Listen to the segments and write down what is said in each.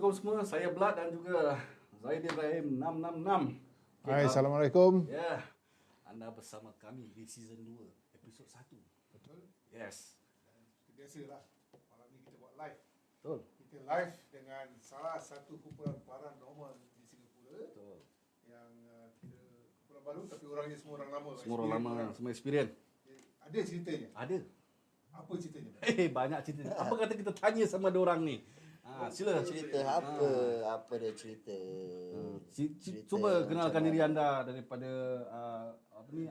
Assalamualaikum semua. Saya Blad dan juga Zaidi Ibrahim 666. Hai, Assalamualaikum. Ya, anda bersama kami di season 2, episod 1. Betul. Yes. Biasalah, malam ni kita buat live. Betul. Kita live dengan salah satu kumpulan paranormal di Singapura. Betul. Yang kita kumpulan baru tapi orangnya semua orang lama. Semua orang lama, semua experience. Ada ceritanya? Ada. Apa ceritanya? Banyak cerita. Apa kata kita tanya sama diorang ni? Sila. Cerita apa? Apa dia cerita? Cuba kenalkan diri anda daripada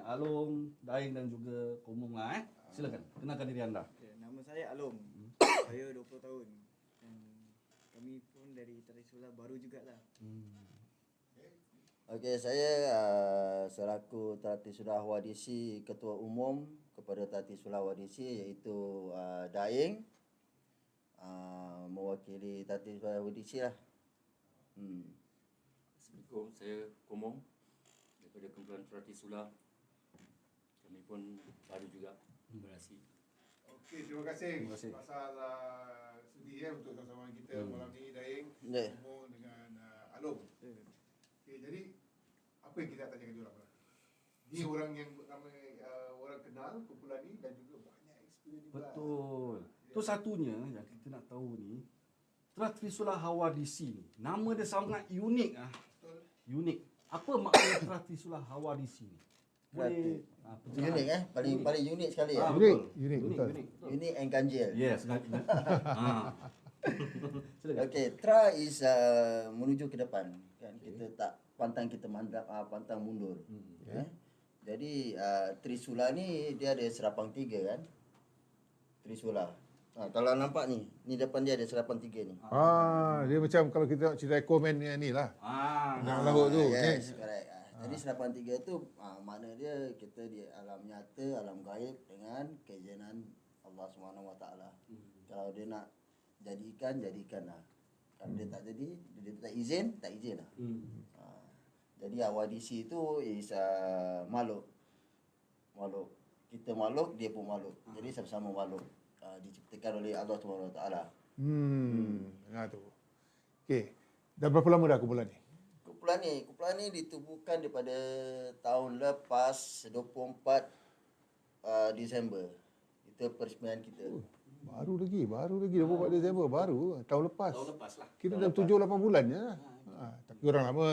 Along, Daing dan juga Komong lah. Silakan, kenalkan diri anda. Okay, nama saya Along. Saya 20 tahun. Dan kami pun dari Tarisula baru jugalah. Okey, saya selaku Tarisula Wadisi Ketua Umum kepada Tarisula Wadisi iaitu Daing. Mewakili Tarisula Wadisi lah. Assalamualaikum, saya Komong daripada kumpulan Tarisula. Kami pun baru juga. Terima kasih. Okey, terima kasih. Terima kasih. Pasal sudi untuk sama-sama kita malam ni, Daing, Ya. Komong dengan Along. Okey, jadi apa yang kita nak tanyakan diorang? Ni orang yang ramai orang kenal kumpulan ni dan juga banyak experience juga. Betul. Tu satunya yang kita nak tahu ni, Tarisula Hawadisi ni. Nama dia sangat unik ah. Betul. Unik. Apa makna Tarisula Hawadisi ni? Boleh Unik paling unik sekali ya. Unik, betul. Unik and ganjil. Yes, Silakan. Okey, Tra is menuju ke depan kan. Kita tak pantang kita pantang mundur. Jadi Trisula ni dia ada serapang 3 kan. Trisula. Kalau nampak ni depan dia ada serapang 3 ni. Dia macam kalau kita nak cerita Aquaman ni lah. Yang laut tu. Yes, correct. Jadi serapang 3 tu makna dia kita di alam nyata, alam gaib dengan keizinan Allah Subhanahu Wa Taala. Kalau dia nak jadikanlah. Kalau dia tak jadi, dia tak izin lah. Jadi Awadisi tu is makhluk. Kita makhluk, dia pun makhluk. Jadi sama-sama makhluk. Diciptakan oleh Allah Subhanahu Wa Taala. Tu. Okey. Dah berapa lama dah kumpulan ni? Kumpulan ni ditubuhkan daripada tahun lepas 24 Disember. Itu peresmian kita. Baru lagi 24 Disember baru tahun lepas. Tahun lepas lah. Kira dalam 7-8 bulan je. Tapi orang lama.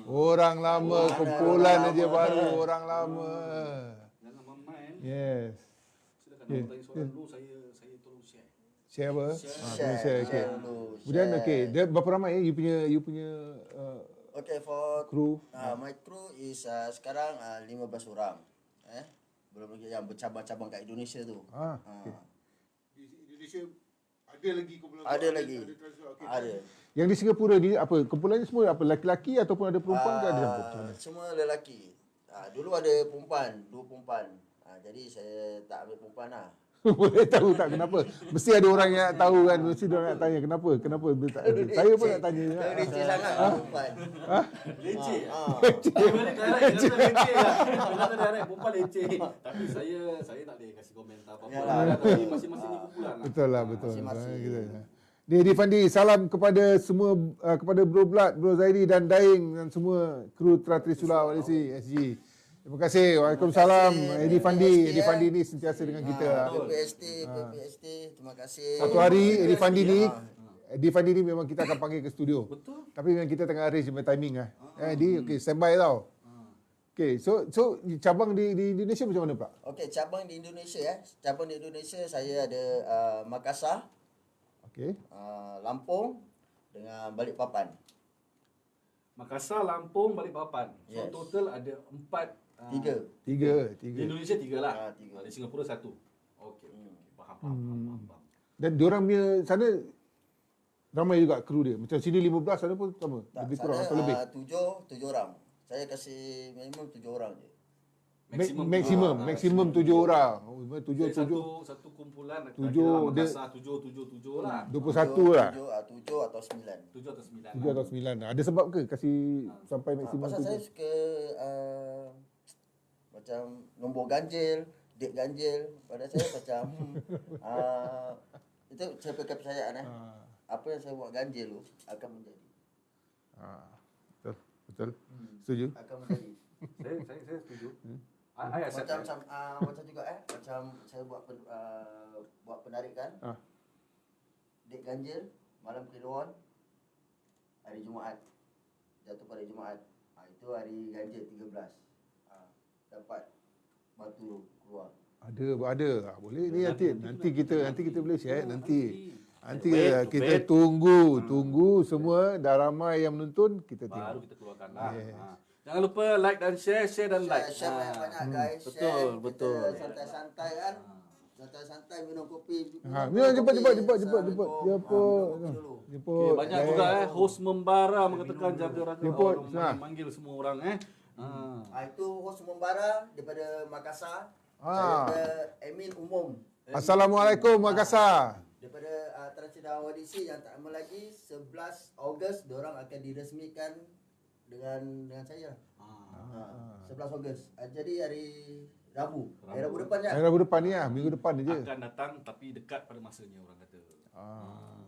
Orang lama. Kumpulan aja baru orang lama. Jangan main. Yes. Silakan nak tanya soalan dulu, saya tolong share. Share apa? Share Okey. dulu. Kemudian okey, dia berapa ramai you punya Okay, for kru? my crew is sekarang 15 orang. Belum lagi yang bercabang-cabang kat Indonesia tu. Okey. Di Indonesia ada lagi kumpulan? Ada lagi. Okay. Ada. Yang di Singapura ni apa? Kumpulannya semua apa? Lelaki-lelaki ataupun ada perempuan ke ada campur? Macam mana? Semua lelaki. Dulu ada perempuan, 2 perempuan. Jadi saya tak ambil perempuan lah. Boleh tahu tak kenapa? Mesti ada orang yang tahu kan. Mesti dia orang nak tanya kenapa dia tak ada. Saya pun nak tanya. Leceh sangat perempuan. Leceh. Leceh. Kata direct perempuan leceh. Tapi saya tak boleh kasih komentar apa-apa. Tapi masing-masing ni kumpulan lah. Betul lah, betul. Masing-masing. Ni Eddie Fandi, salam kepada semua, kepada Bro Blad, Bro Zaidi dan Daing dan semua kru Tarisula Wadisi SG. Terima kasih. Waalaikumsalam. Eddie Fandi ni sentiasa dengan kita. PPST, terima kasih. Satu hari Eddie Fandi ni memang kita akan panggil ke studio. Betul. Tapi memang kita tengah arrange timing lah. Eddie, okey, standby tau. Okey, so cabang di Indonesia macam mana Pak? Okey, cabang di Indonesia Cabang di Indonesia saya ada Makassar, Okey. Lampung dengan Balikpapan. Makassar, Lampung, Balikpapan. So Yes. total ada 4. 3. Di 3. Indonesia 3 lah. 3. Di Singapura 1. Okey. Faham. Dan diorang punya sana ramai juga kru dia. Macam sini 15 sana pun sama. Lebih kurang atau lebih. 7 orang. Saya kasih minimum 7 orang je. Maksimum 7 orang. 7 Satu kumpulan. 7 Makassar 7 lah. 21 lah. 7 atau 9. 7 atau 9. 7 atau 9 lah. Ada sebab ke kasih sampai maksimum Pasal saya 7? suka macam nombor ganjil, date ganjil. Pada saya macam itu saya pakai kepercayaan apa yang saya buat ganjil tu akan menjadi. Betul. Betul. Setuju? Akan menjadi. Saya setuju. I accept Macam that. macam juga macam saya buat penarikan. Dek ganjil malam Kliwon hari Jumaat. Jatuh pada Jumaat. Itu hari ganjil 13. Dapat batu keluar. Ada. Boleh ni nanti kita boleh share nanti. Nanti Wait, kita wait. tunggu semua dah ramai yang menonton kita Baru tengok. kita keluarkan lah. Yes. Jangan lupa like dan share dan like. Share banyak-banyak guys. Betul, Share. betul. Kita santai-santai kan. Santai-santai minum kopi. Minum cepat. Okay, banyak juga host membara mengatakan jaga raga. Jemput, Orang manggil semua orang Itu host membara daripada Makassar. Ah. Daripada Amin Umum. Assalamualaikum Makassar. Daripada Transida Audisi yang tak lama lagi 11 Ogos diorang akan diresmikan dengan saya. 11 Ogos. Jadi hari Rabu. Rabu depan je. Rabu depan ni minggu depan je. akan datang tapi dekat pada masanya orang kata.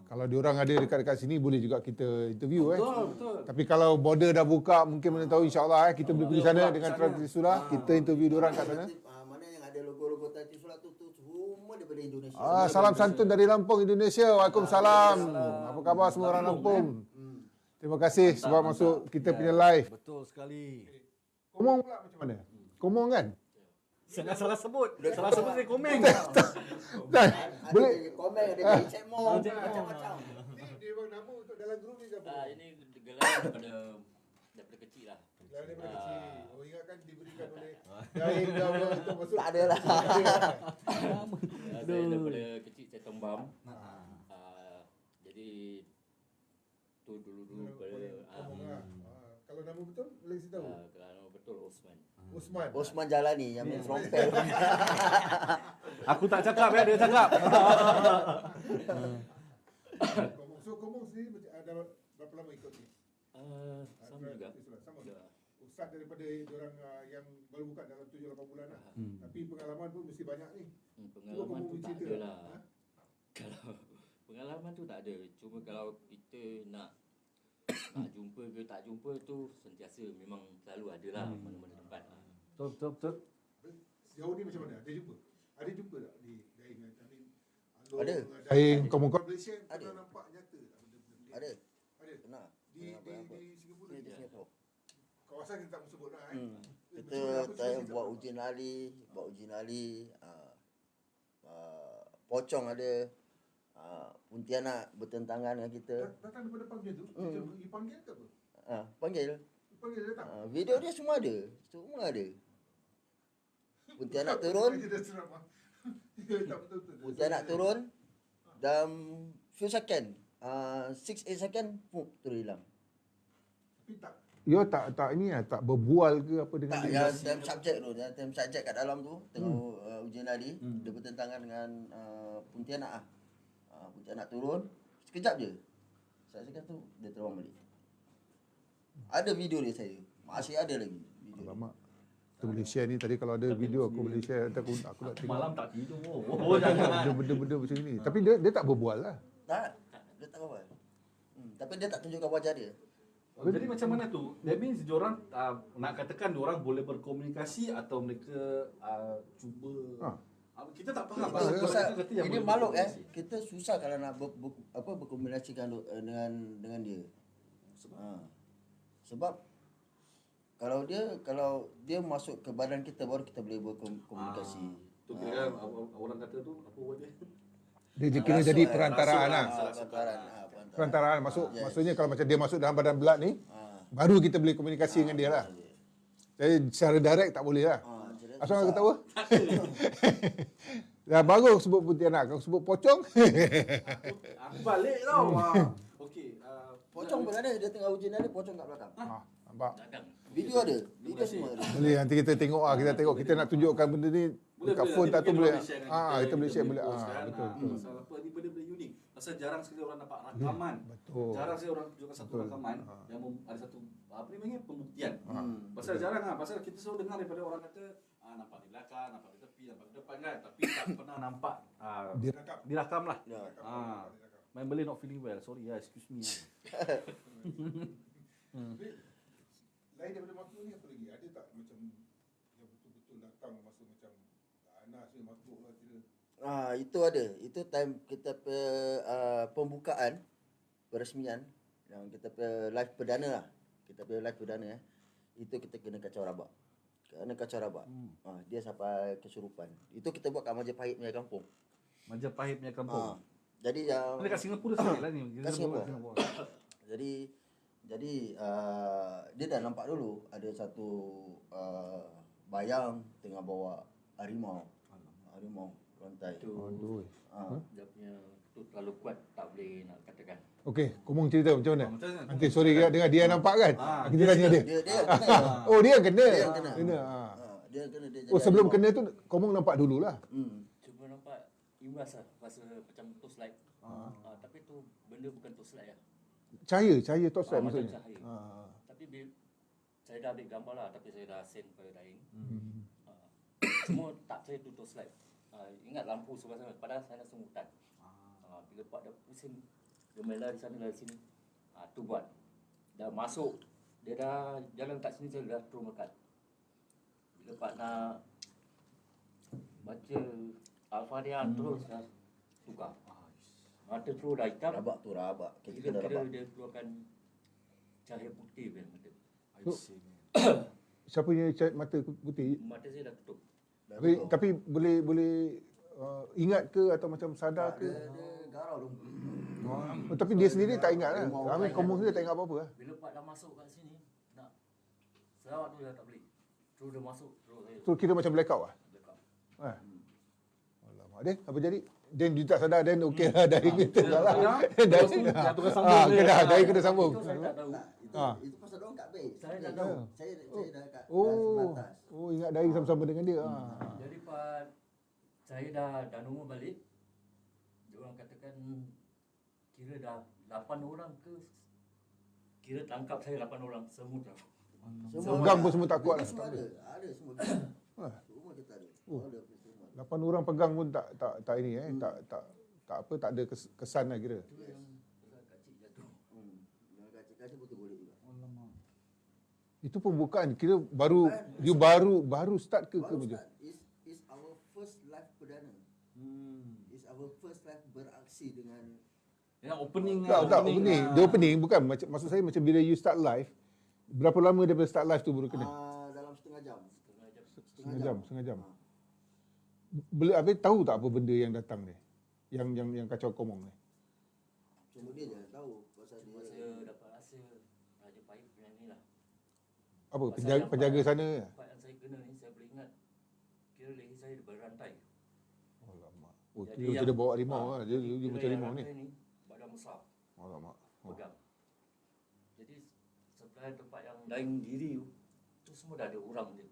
Kalau diorang ada dekat-dekat sini boleh juga kita interview Betul. Tapi kalau border dah buka mungkin mana tahu insya-Allah kita boleh pergi sana dengan Tradisi Sula, kita interview diorang kat sana. Mana yang ada logo-logo Tradisi Sula tu semua daripada Indonesia. Salam santun dari Lampung, Indonesia. Waalaikumsalam. Apa khabar semua orang Lampung? Terima kasih sebab masuk kita punya live. Betul sekali. Komong pula macam mana? Komong kan? Salah sebut saya komen. Dan boleh Komen ada dari Cik Mo macam-macam. Dia bang nama untuk dalam grup ni ke apa? Ini gelar daripada kecil lah. Daripada kecil. Oh ingatkan diberikan oleh Daing ke apa untuk masuk. Tak ada lah. Saya daripada kecil saya tembam. Jadi tu dulu pada Kalau nama betul boleh kasih tahu. kalau betul Osman. Osman. Osman Jalani yang main trompet. Aku tak cakap dia cakap. Komong. So Komong sendiri ada berapa lama ikut ni? Sama juga. Sama. Ustaz daripada orang yang baru buka dalam 7-8 bulan lah. Tapi pengalaman pun mesti banyak ni. Pengalaman tu tak cerita. ada lah. Kalau pengalaman tu tak ada. Cuma kalau kita nak jumpa ke tak jumpa tu sentiasa memang selalu ada lah mana-mana tempat. Betul. Sejauh ni macam mana? Ada jumpa tak di Daing? Ada. Daing Komong Malaysia Ada. pernah nampak nyata tak benda-benda ni? Ada. Ada. Pernah. Di Singapura Di ni? Singapura. Kawasan kita tak sebut lah Kita saya buat uji nali, pocong ada, Pontianak bertentangan dengan kita. Datang daripada panggil tu, dia panggil ke apa? Panggil. Panggil dia datang? Video dia semua ada. Pontianak turun, Dia dah seram lah. Dia tak betul-betul. Pontianak turun dalam few second, 6-8 second, terus hilang. Tapi tak ini tak berbual ke apa dengan Tak, dia? yang time subjek kat dalam tu tengok ujian nadi, dia bertentangan dengan Pontianak Pontianak turun, sekejap je. Saya tu dia terbang balik. Ada video dia saya. Masih ada lagi video. Alamak. Kita boleh share ni tadi kalau ada video aku boleh share. Nanti aku nak tengok. Malam tak tidur. Jangan. Benda-benda macam ni. Tapi dia tak berbual lah. Tak, dia tak apa. Tapi dia tak tunjukkan wajah dia. Jadi macam mana tu? That means diorang nak katakan diorang boleh berkomunikasi atau mereka cuba kita tak faham. Ini makhluk kita susah kalau nak berkomunikasikan dengan dia. Sebab kalau dia masuk ke badan kita baru kita boleh berkomunikasi. Tu kira orang kata tu apa buat dia? Dia kira jadi perantaraan lah. Perantaraan maksudnya kalau macam dia masuk dalam badan belat ni, baru kita boleh komunikasi dengan dia lah. Jadi secara direct tak boleh lah. Asal kau ketawa? Dah baru sebut Pontianak, kau sebut pocong. Aku balik tau. Okey. Pocong pun ada, dia tengah ujian ada pocong kat belakang. Nampak? Video ada, video semua ada. Boleh nanti kita tengok kita nak tunjukkan benda ni dekat phone tak tu boleh. Kita boleh share boleh. Betul. Pasal apa ni benda-benda unik. Pasal jarang sekali orang dapat rakaman. Betul. Jarang sekali orang tunjukkan satu rakaman yang ada satu apa ni panggil pembuktian. Pasal jarang pasal kita selalu dengar daripada orang kata nampak di belakang, nampak di tepi, nampak di depan kan, tapi tak pernah nampak dirakam lah. My Malay not feeling well. Sorry excuse me. Lain daripada makhluk ni apa lagi? Ada tak macam yang betul-betul datang masa macam ganas ni makhluk lah kira? Itu ada. Itu time kita pembukaan peresmian yang kita live perdana lah. Kita live perdana itu kita kena kacau rabak. Dia sampai kesurupan. Itu kita buat kat Majapahit punya kampung. Majapahit punya kampung. Jadi yang Dekat Singapura sekali lah ni. kat Singapura. Jadi dia dah nampak dulu ada satu bayang tengah bawa harimau rantai. Itu dia punya tu terlalu kuat, tak boleh nak katakan. Okey, Komong cerita macam mana? Macam mana? Nanti sorry dengar dia nampak kan? Kita tanya dia. Dia kena. Oh, dia kena. Dia yang kena. Dia kena dia Oh, jadi sebelum harimau. kena tu Komong nampak dululah. Cuma nampak imbas lah, rasa macam torchlight. Tapi tu benda bukan torchlight lah. Cahaya torchlight Macam maksudnya. cahaya. Tapi saya dah ambil gambar lah, tapi saya dah send pada Daing. Semua tak percaya tu torchlight. Ingat lampu sebelah sana, padahal sana semua hutan. Bila Pak dah pusing, dia main lari sana lari sini. Tu buat. Dah masuk, dia dah jalan kat sini, saya dah terus mekat. Bila Pak nak baca Al-Fatihah terus dah tukar. Mata terus dah hitam. Rabak. Kita kena Kira-kira rabak. dia keluarkan cahaya putih pada mata. I see, man. Siapa yang mata putih? Mata saya dah tutup. Dah Tapi, betul. tapi boleh ingat ke atau macam sadar ke? Dia garau tu. Oh, tapi dia sendiri tak ingat lah. Kami Komong sendiri tak ingat apa-apa lah. Bila Pak dah masuk kat sini, nak selawat tu dah tak boleh. Terus dia masuk, terus saya So kira macam blackout lah. dekat. Alamak. Then apa jadi? Then dia tak sadar, then okey lah. Dari kita tak lah. Terus tu jatuhkan sambung dia. Dari kena sambung. Itu saya tak tahu. Itu pasal dorang kat base. Saya tak tahu. Saya dah kat Oh, atas. oh ingat dari sama-sama dengan dia. Jadi Pak, saya dah nombor balik. Dia orang katakan kira dah 8 orang ke, kira tangkap saya 8 orang semua dah. Pegang pun semua tak kuat lah. Semua ada semua. Semua kita ada. Ada semua. 8 orang pegang pun tak ini tak apa, tak ada kesan lah kira. Itu yang kacik jatuh. Yang kacik-kacik betul boleh juga. Itu pembukaan kira baru start ke Baru macam? start. Is our first live perdana. Is our first live beraksi dengan Yang opening Tak opening. Dia opening bukan maksud saya macam bila you start live, berapa lama daripada start live tu baru kena? dalam setengah jam. Setengah jam. Boleh habis tahu tak apa benda yang datang ni? Yang kacau Komong ni. Cuma dia je tahu pasal Cuma dia. saya dapat rasa Raja Pahit punya ni lah. Apa Pasal penjaga nampak sana? Tempat yang saya kena ni, saya boleh ingat kira leher saya berantai. Alamak. Oh, Jadi dia macam yang- dia bawa harimau lah. Dia kira macam yang harimau ni. rantai badan besar, Alamak. pegang. Jadi sebelah tempat yang Daing diri tu semua dah ada orang dia.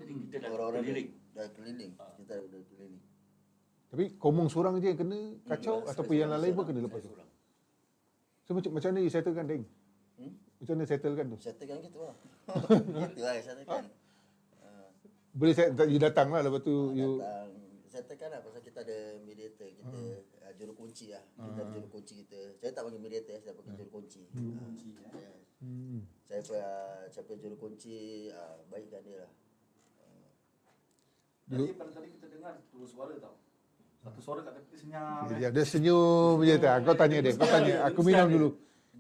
Jadi kita dah Orang-orang keliling. dah keliling. Kita dah keliling. Tapi Komong seorang je yang kena kacau ataupun yang lain pun kena lepas Saya tu. seorang. So macam mana you settlekan Deng? Macam mana settlekan tu? Settlekan gitu lah. Gitu lah settlekan. Boleh you datang lah lepas tu you Datang. Settlekan lah pasal kita ada mediator kita, juru kunci lah. Kita ada juru kunci kita. Saya tak panggil mediator, saya panggil juru kunci. Siapa juru kunci, baikkan dia lah. Jadi pada tadi kita dengar dua suara tau. Satu suara kat tepi senyap. dia senyum je tak. Kau tanya dia. Kau tanya. Aku minum dulu.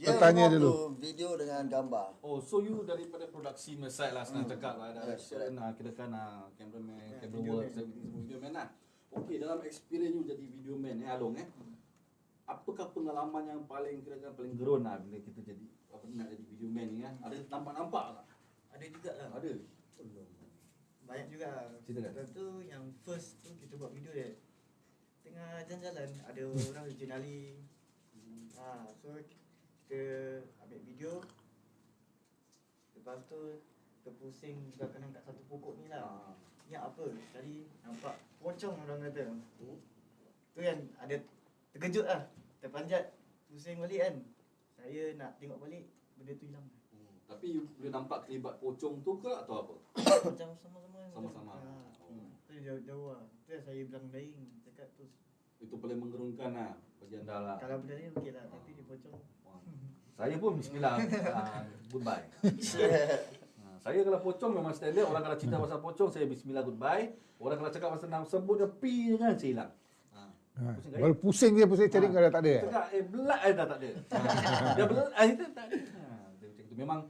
Kau tanya record dulu. tu video dengan gambar. Oh, so you daripada produksi side lah senang cakap lah. Direction, kira kan cameraman, camera work, everything semua video man lah. Okay, dalam experience you jadi video man Along apakah pengalaman yang paling kira kan paling gerun lah bila kita jadi nak jadi video man ni kan? Ada nampak tak? Ada juga lah. Ada. Banyak juga. Ceritakan. Lepas tu yang first tu kita buat video dia tengah jalan-jalan ada orang ujian ali. So kita ambil video. Lepas tu kita pusing belakang kat satu pokok ni lah. Ni apa? Tadi nampak pocong orang kata. Tu yang ada terkejut lah. Terpanjat pusing balik kan. Saya nak tengok balik benda tu hilang. Tapi you boleh nampak kelibat pocong tu ke atau apa? Macam sama-sama. Sama-sama. Tu jauh-jauh lah. Tu yang saya bilang Daing cakap tu. Itu paling menggerunkan lah. bagi anda lah. Kalau benda ni okey lah, tapi dia pocong. Saya pun bismillah, goodbye. Saya kalau pocong memang standard, orang kalau cerita pasal pocong, saya bismillah goodbye. Orang kalau cakap pasal nama sebutnya pi kan, saya hilang. Pusing Baru pusing dia cari kau dah tak ada. Cakap, belak dah tak ada. Dia belak, itu tak ada. Dia macam itu. Memang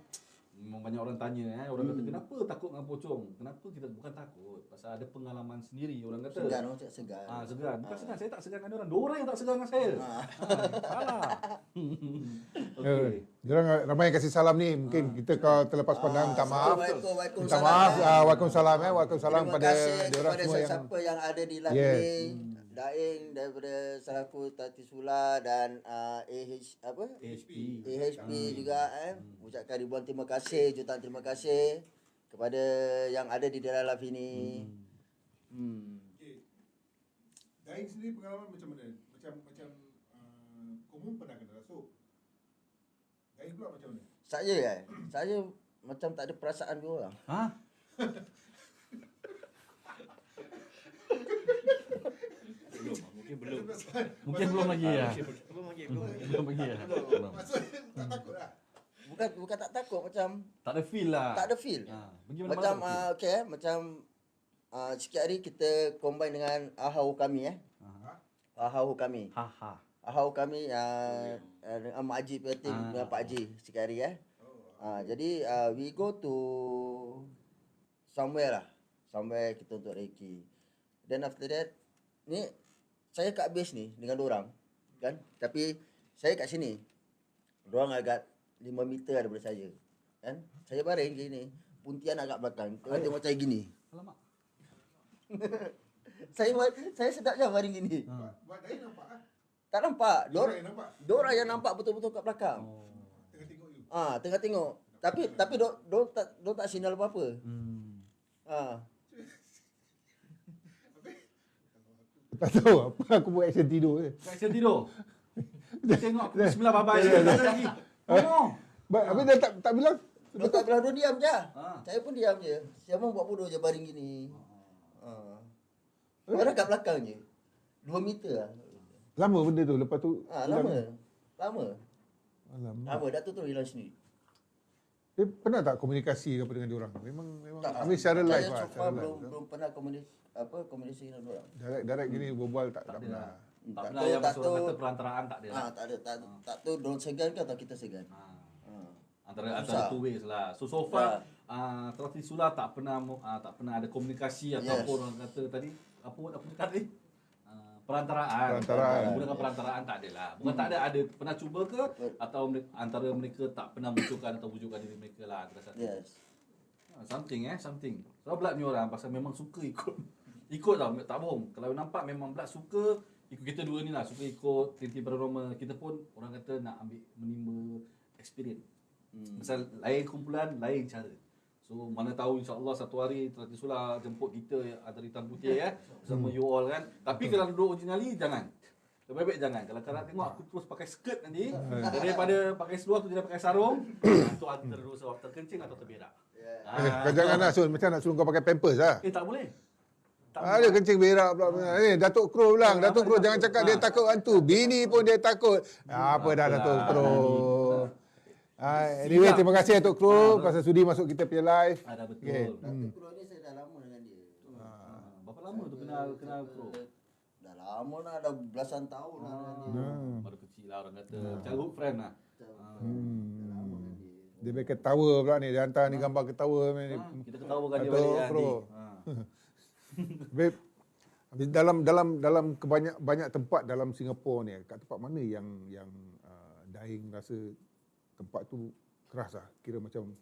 banyak orang tanya, orang kata kenapa takut dengan pocong? Kenapa kita bukan takut? Pasal ada pengalaman sendiri orang kata. Segan, orang cakap segan. Segan. Bukan segan, saya tak segan dengan orang. Diorang yang tak segan dengan saya. Salah. Okey. Diorang ramai yang kasih salam ni. Mungkin kita kalau terlepas pandang minta maaf. Minta Waalaikumsalam. maaf. Waalaikumsalam Waalaikumsalam Terima pada kasih diorang kepada semua yang sesiapa yang ada di live Yes. ni. Daing daripada selaku Tati Sula dan HP. AHP juga ucapkan ribuan terima kasih, jutaan terima kasih kepada yang ada di dalam live ini. Okay. Daing sendiri pengalaman macam mana? Macam Komun pernah kena rasuk. Daing pula macam mana? Saya macam tak ada perasaan dua orang. Mungkin belum lagi ya. Belum lagi. Belum lagi ya. Maksudnya tak takut lah. Bukan tak takut, macam Tak ada feel lah. tak ada feel. Pergi mana-mana Macam tak ada feel. macam sikit hari kita combine dengan ahau kami ahau kami ahau kami dengan Mak Haji Peting dengan Pak Haji sikit hari jadi we go to somewhere kita untuk reiki. Then after that ni saya kat base ni dengan dorang kan, tapi saya kat sini, dorang agak 5 meter daripada saya kan. Saya baring gini, puntian agak belakang, tengok saya gini. Alamak. Saya sedap je baring gini. Buat Daing nampak lah. Tak nampak. Diorang yang nampak. Dorang yang nampak betul-betul kat belakang. Tengah tengok you. Tengah tengok. Tapi dorang tak signal apa-apa. Tak tahu apa aku buat action tidur je. Saya tidur. Dia tengok aku bismillah bye-bye je. Tak ada lagi. Habis dia tak bilang. Dorang tak bilang, dorang diam je. Ah. Saya pun diam je. Saya pun buat bodoh je baring gini. Orang kat belakang je. 2 meter lah. Lama benda tu. Lepas tu Lama. Alamak. Dah tu hilang sendiri. Pernah tak komunikasi ke apa dengan diorang? Memang Tak. habis secara live Saya lah. so Secara far live. belum pernah komunikasi dengan dorang. Direct gini berbual tak pernah. Tak pernah yang masuk orang kata perantaraan tak ada lah. Tak ada. Tak tahu dorang segan ke atau kita segan. Antara Susah. two ways lah. So far Tati Sula tak pernah ada komunikasi ataupun orang kata tadi apa dekat tadi? Perantaraan. Menggunakan perantaraan tak ada lah. Bukan tak ada pernah cuba ke atau antara mereka tak pernah munculkan atau wujudkan diri mereka lah antara satu. Yes. Something. Sebab Blood ni orang pasal memang suka ikut tau, tak bohong. Kalau nampak memang Blood suka ikut kita dua ni lah, suka ikut aktiviti paranormal. Kita pun orang kata nak ambil menimba experience. Pasal lain kumpulan, lain cara. So mana tahu insya-Allah satu hari Tati Sula jemput kita ada hitam putih bersama you all kan. Tapi kalau duduk originally jangan. Lebih baik jangan. Kalau kau nak tengok aku terus pakai skirt nanti, daripada pakai seluar tu tidak pakai sarung, tu antara dua sebab terkencing atau terberak. Kau jangan nak suruh, macam nak suruh kau pakai pampers lah. Tak boleh. Ada kencing berak pula. Ni Datuk Kro bilang. Datuk Kro jangan cakap dia takut hantu. Bini pun dia takut. Apa dah Datuk Kro. Anyway, terima kasih Datuk Kro pasal sudi masuk kita punya live. Ada betul. Okay. Datuk Kro ni saya dah lama dengan dia. Berapa lama tu kenal Pro? Dah lama dah, dah belasan tahun lah dengan dia. Baru kecil lah orang kata. Childhood friend lah. Dia pakai ketawa pula ni. Dia hantar ni gambar ketawa. Kita ketawakan dia Datuk balik kan. Pro. Babe, habis dalam banyak tempat dalam Singapura ni, kat tempat mana yang Daing rasa tempat tu keras lah, kira macam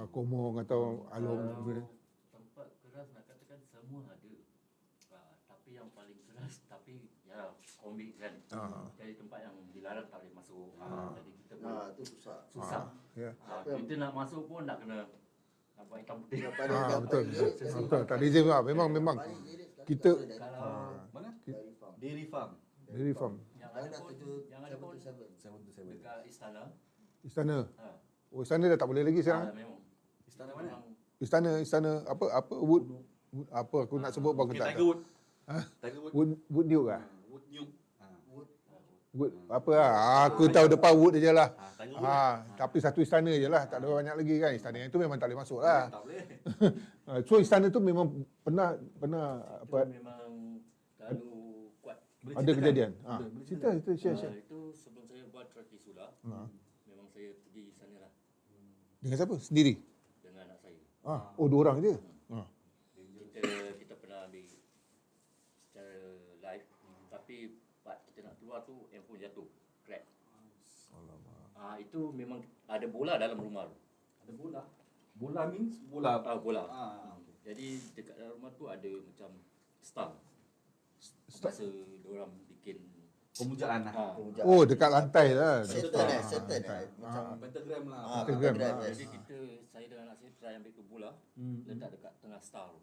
Komong atau Along Kalau tempat keras nak katakan semua ada. Tapi yang paling keras tapi ya komik kan. Jadi tempat yang dilarang tak boleh masuk. Jadi kita pun Tu susah. ya. Kita nak masuk pun nak kena nampak hitam putih. Betul. Tak izin lah. Memang kita Kalau Mana? Dairy Farm. Dairy Farm. yang ada pun dekat istana. Oh, istana dah tak boleh lagi sekarang. Memang. Istana mana? Istana apa Wood apa aku nak sebut bagus Okay, tak. Tiger Wood. Tiger Wood. Wood Duke ah. Wood Duke. Wood apa lah. Aku tahu depan Wood je lah. Tiger Wood. Tapi satu istana je lah. Tak ada banyak lagi kan. Istana yang tu memang tak boleh masuk lah. Tak boleh. So istana tu memang pernah Itu apa memang terlalu kuat. Boleh ada ceritakan? kejadian. Boleh Cerita share. Itu sebelum saya buat Trisula, memang saya pergi sana lah Dengan siapa? Sendiri? dengan anak saya. Oh, 2 orang je. Kita pernah ambil secara live, tapi part kita nak keluar tu handphone jatuh, crack. Itu memang ada bola dalam rumah tu. Ada bola. Bola means bola. Bola. Okay. Jadi dekat dalam rumah tu ada macam star. Star. Masa diorang bikin Pemujaan lah. Pemujaan. Oh, dekat lantai lah. Certain macam Pentagram lah. Pentagram. Jadi saya dengan anak saya try ambil tu bola, letak dekat tengah star tu.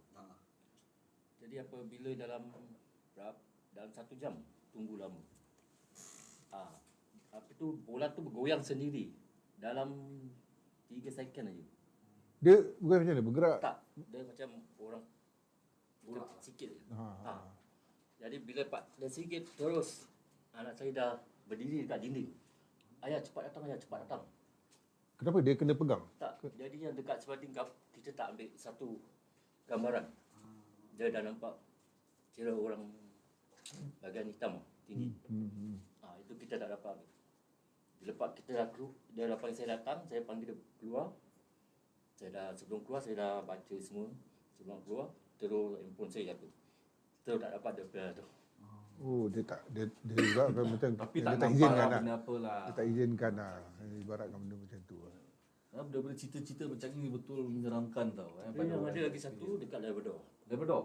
Jadi apabila dalam 1 jam tunggu lama. Apa tu bola tu bergoyang sendiri dalam 3 second aja. Dia bukan macam mana? Bergerak. Tak, dia macam orang bulat sikit je. Jadi bila pak dah sikit terus anak saya dah berdiri dekat dinding. Ayah cepat datang, ayah cepat datang. Kenapa dia kena pegang? Tak, jadi yang dekat sebelah tingkap kita tak ambil satu gambaran. Dia dah nampak kira orang bagian hitam tinggi. Itu kita tak dapat ambil. Bila pak kita dah keluar, dia dah panggil saya datang, saya panggil dia keluar. Sebelum keluar saya dah baca semua. Sebelum keluar terus handphone saya jatuh. Terus tak dapat dia tu. Oh, dia juga kan macam Tapi dia tak tak nampak izinkan lah lah. benda apa lah. Dia tak izinkan lah. Ibaratkan benda macam tu lah. Benda-benda cerita-cerita macam ni betul menyeramkan tau. Tapi yang ada lagi satu dekat Labrador. Labrador?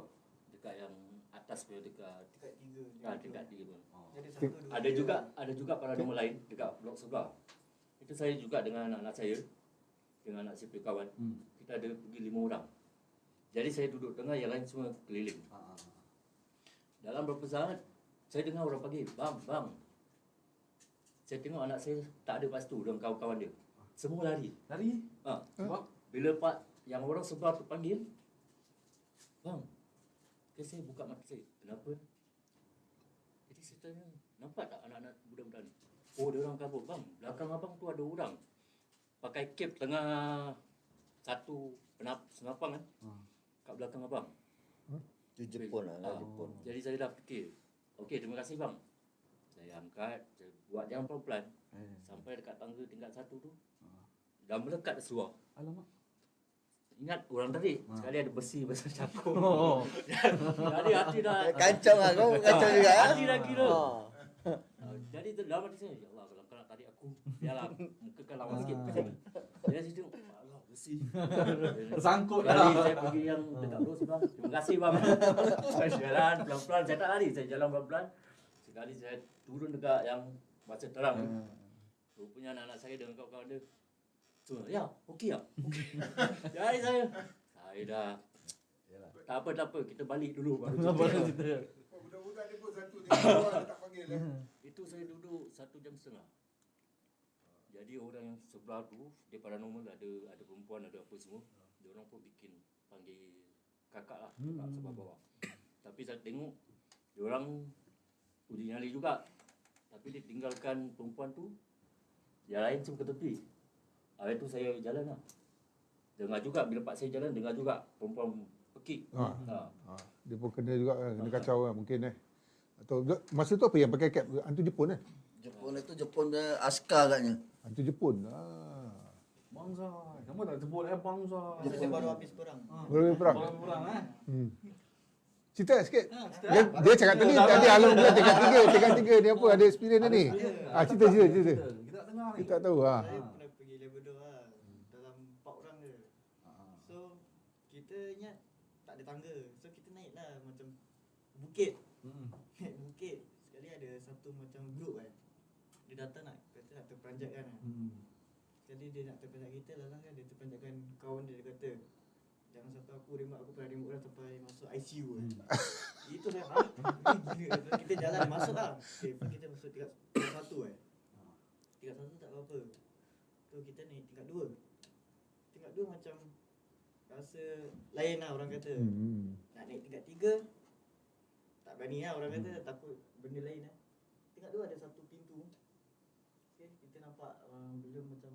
Dekat yang atas punya dekat Tingkat 3. tingkat 3 pun. Jadi satu dua. Ada juga paranormal lain dekat blok sebelah. Itu saya juga dengan anak saya, dengan anak saya punya kawan. Kita ada pergi 5 orang. Jadi saya duduk tengah, yang lain semua keliling. Dalam beberapa saat, saya dengar orang panggil, bang. Saya tengok anak saya tak ada pas tu dengan kawan-kawan dia. Semua lari. Lari? Sebab bila pak yang orang sebelah tu panggil, bang, saya buka mata saya. Kenapa? Jadi saya tanya, nampak tak anak-anak budak-budak ni? Oh, dia orang kabur. Bang, belakang abang tu ada orang. Pakai cape tengah satu senapang kan. Kat belakang abang. Itu Jepun lah, Jepun. Jadi saya dah fikir, okey, terima kasih bang. Saya angkat, saya buat jalan pelan-pelan. Sampai dekat tangga tingkat 1 tu. Dah melekat seluar. Alamak. Ingat orang tadi, sekali ada besi besar cakung. Jadi hati dah Kancang lah kau, kancang juga. hati dah kira. Jadi dalam hati saya, ya Allah, kalau kau nak tarik aku, biarlah muka kau lawan sikit. Jadi saya tengok, Allah, besi. Tersangkut Kali lah. saya pergi yang dekat luar sebelah. Terima kasih bang. Saya jalan pelan-pelan, saya tak lari, saya jalan pelan-pelan. Sekali saya turun dekat yang masa terang. Rupanya anak-anak saya dengan kawan-kawan dia. So, ya, okey ya. Okey. Jadi saya dah tak apa, kita balik dulu baru cerita. Budak-budak dia pun satu dia tak panggil Itu saya duduk 1 jam setengah. Jadi orang yang sebelah tu, dia paranormal, ada perempuan, ada apa semua. Dia orang pun bikin panggil kakak lah, kakak sebelah bawah. Tapi saya tengok, dia orang uji nyali juga. Tapi dia tinggalkan perempuan tu, yang lain semua ke tepi. Habis tu saya jalan lah. Dengar juga, bila pak saya jalan, dengar juga perempuan pekik. Dia pun kena juga, kena kacau lah mungkin Atau masa tu apa yang pakai cap? Hantu Jepun Jepun itu Jepun dia askar katnya. Hantu Jepun. Bangsa. Kamu tak sebut bangsa. Kita baru habis perang. Baru perang. Pulang Cerita sikit. Dia cakap tadi Alam bilang tingkat tiga ni apa ada experience ni. Cerita. Kita tak dengar ni. Kita tak tahu Saya pernah pergi Labrador lah. Dalam 4 orang je. So, kita ingat tak ada tangga. So, kita naik lah macam bukit. Naik bukit. Sekali ada satu macam group kan. Dia datang kata nak terperanjatkan kan. Sekali dia nak terperanjat kita, lalang kan dia terperanjatkan kawan dia kata, jangan sampai aku rembat, aku pernah rembat orang sampai masuk ICU kan. Itu saya gila. Kita jalan masuk lah. Okay, kita masuk tingkat 1 kan. Tingkat 1 tak apa-apa. Tu kita naik tingkat 2. Tingkat 2 macam rasa lain lah orang kata. Nak naik tingkat 3 tak berani lah orang kata, takut benda lain lah. tengok tu ada satu pintu. Okay, kita nampak benda macam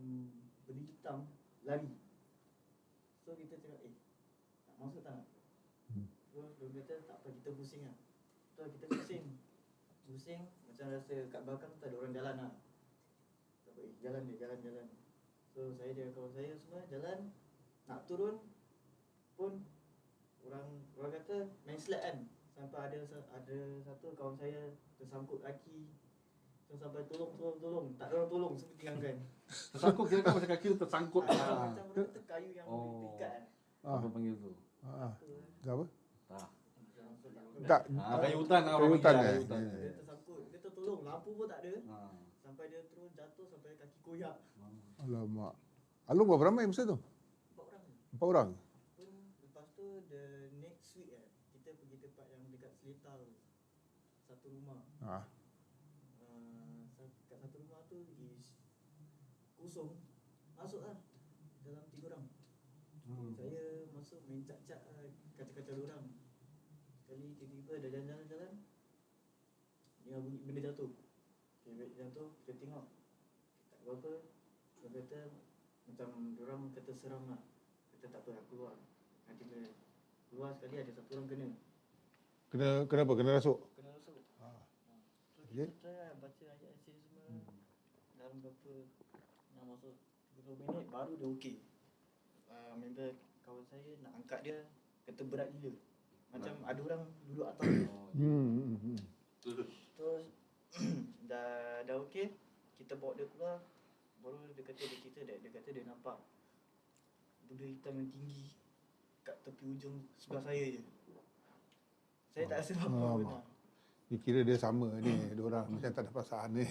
benda hitam lari. So kita cakap nak masuk tak nak? So dia kata tak apa, kita pusing lah. So kita pusing macam rasa kat belakang tu ada orang jalan lah. Tak apa, jalan. So saya dengan kawan saya semua jalan, nak turun pun orang kata main slide kan. Sampai ada satu kawan saya tersangkut kaki. So sampai tolong, tak ada orang tolong, semua tinggalkan. Tersangkut kira kan macam kaki tu tersangkut. Macam orang kata kayu yang diikat kan. Apa panggil tu? Apa? Tak. Tak. Kayu hutan lah Kayu orang hutan, panggil, eh. kayu hutan. Dia tersangkut, dia tertolong, lampu pun tak ada. Ah. Sampai dia terus jatuh sampai kaki koyak. Alamak. Alung berapa ramai masa tu? 4 orang. 4 orang. Pun lepas tu the next week kita pergi tempat yang dekat Seletar tu. Satu rumah. Kat satu rumah tu is kosong. Masuk lah dalam 3 orang. Saya masuk main cat-cat kaca-kaca orang. Sekali tiba-tiba dah jalan-jalan dengar bunyi benda jatuh. Benda jatuh, kita tengok. Tak apa-apa. Dia kata macam diorang kata seram lah. Kata tak apa, aku keluar. Nanti bila keluar sekali ada satu orang kena. Kenapa? Kena rasuk? Kena rasuk. So Okay. kita try lah baca ayat Yasin semua. Dalam berapa nak masuk 30 minit baru dia okey. Member kawan saya nak angkat dia, kata berat gila. Macam ada orang duduk atas. Terus dah okey, kita bawa dia keluar. Baru dia kata dia nampak benda hitam yang tinggi kat tepi ujung sebelah saya je. Saya tak rasa apa-apa pun. Dia kira dia sama ni, dia orang macam tak ada perasaan ni.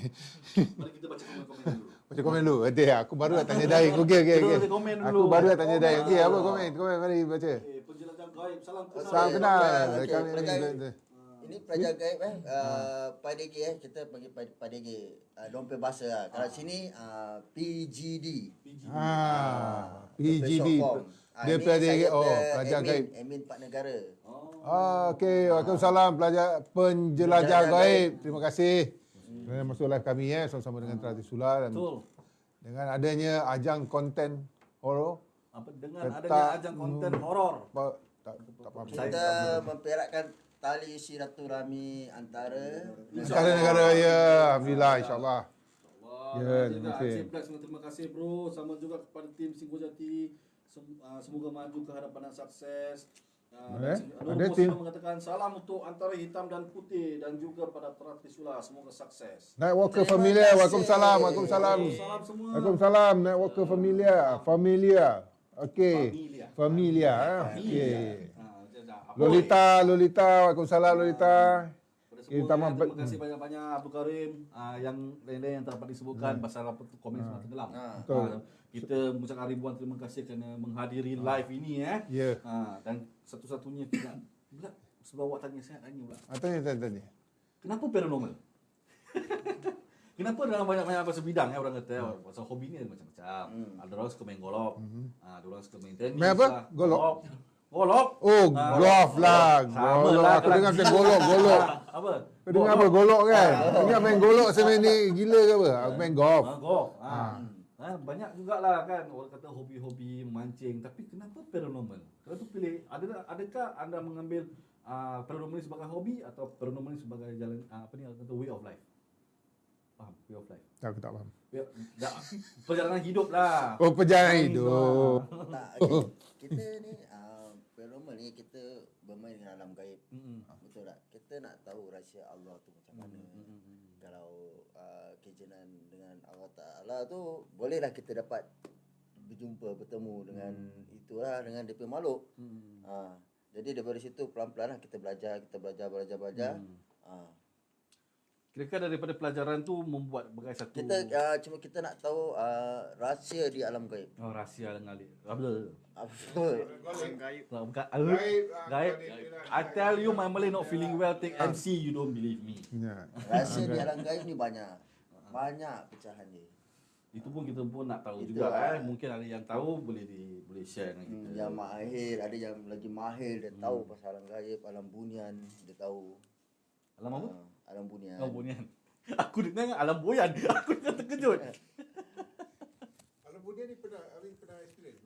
Mari kita baca komen-komen dulu. Baca komen dulu. Nanti aku baru nak tanya Daing. Okey. Kita komen dulu. Aku baru nak tanya Daing. Okey, apa komen? Komen mari baca. Okey, penjelajah gaib. Salam kenal. Salam kenal. Okey, Kami pelajar- Ini pelajar gaib PDG kita panggil PDG. Dompet bahasa lah. Kalau sini PGD. PGD. Dia Ini pelajar saya pelajar gaib. admin Pak Negara. Okey, waalaikumsalam pelajar penjelajah gaib. Terima kasih kerana masuk live kami sama-sama dengan Teratis Sula dan Betul. dengan adanya ajang konten horor. Apa dengan Ketak- adanya ajang konten horor. Tak faham. Kita memperakkan tali silaturahmi antara Negara-negara ya, alhamdulillah insyaallah. Ya, terima kasih. Aceh Blacks, terima kasih bro. Sama juga kepada tim Singgo Jati. Semoga maju ke hadapan dan sukses. Ada tim mengatakan salam untuk antara hitam dan putih dan juga pada Teratis Sula. Semoga sukses. Nightwalker Terima Familia. kasih. Waalaikumsalam. Waalaikumsalam. Salam semua. Waalaikumsalam Nightwalker Familia. Okey. Familia. Familia. Okey. Apa? Lolita. Waalaikumsalam Lolita. Pada Okay, semua, terima kasih banyak-banyak Abdul Karim. Yang lain-lain yang tak dapat disebutkan pasal apa tu komen semua tenggelam. Betul. Kita mengucapkan ribuan terima kasih kerana menghadiri live ini Ya. dan satu-satunya kita pula sebab awak tanya saya tanya pula. Tanya. Kenapa paranormal? Kenapa dalam banyak-banyak pasal bidang orang kata pasal hobi ni ada macam-macam. Ada orang suka main golf, ada orang suka main tenis. Main apa? lah. Golf? Golf. Oh, golf lah. Sama Golok. lah Aku dengar macam golok. Apa? Kau dengar apa? Golok kan? Dengar main golok saya ni gila ke apa? Aku main golf. Golf. Banyak jugalah kan orang kata hobi-hobi memancing, tapi kenapa paranormal? Kalau tu pilih, adakah anda mengambil paranormal ni sebagai hobi atau paranormal ni sebagai jalan kata way of life? Faham? Way of life. Aku tak faham. Perjalanan hidup lah. Oh, perjalanan hidup. Tak, okay. Kita ni paranormal ni kita bermain dengan alam gaib. Betul tak? Kita nak tahu rahsia Allah tu macam mana. Kalau kejenan dengan Allah Ta'ala tu bolehlah kita dapat bertemu dengan itulah, dengan dia punya makhluk. Jadi daripada situ pelan-pelan lah kita belajar. Kira-kira daripada pelajaran tu membuat bagai satu Kita cuma kita nak tahu rahsia di alam gaib. rahsia dengan apa? Apa? Gaib. Bukan gaib. I tell you my Malay not feeling well, take MC, you don't believe me. Ya. Rahsia di alam gaib ni banyak. Banyak pecahan dia. Itu pun kita pun nak tahu Itu juga lah. Mungkin ada yang tahu boleh share dengan kita. Yang mahir, ada yang lagi mahir dia tahu pasal alam gaib, alam bunian dia tahu. Alam apa? Alam bunian. Oh, bunian. Aku dengar alam boyan. Aku dengar terkejut. Alam Bunian ni pernah experience?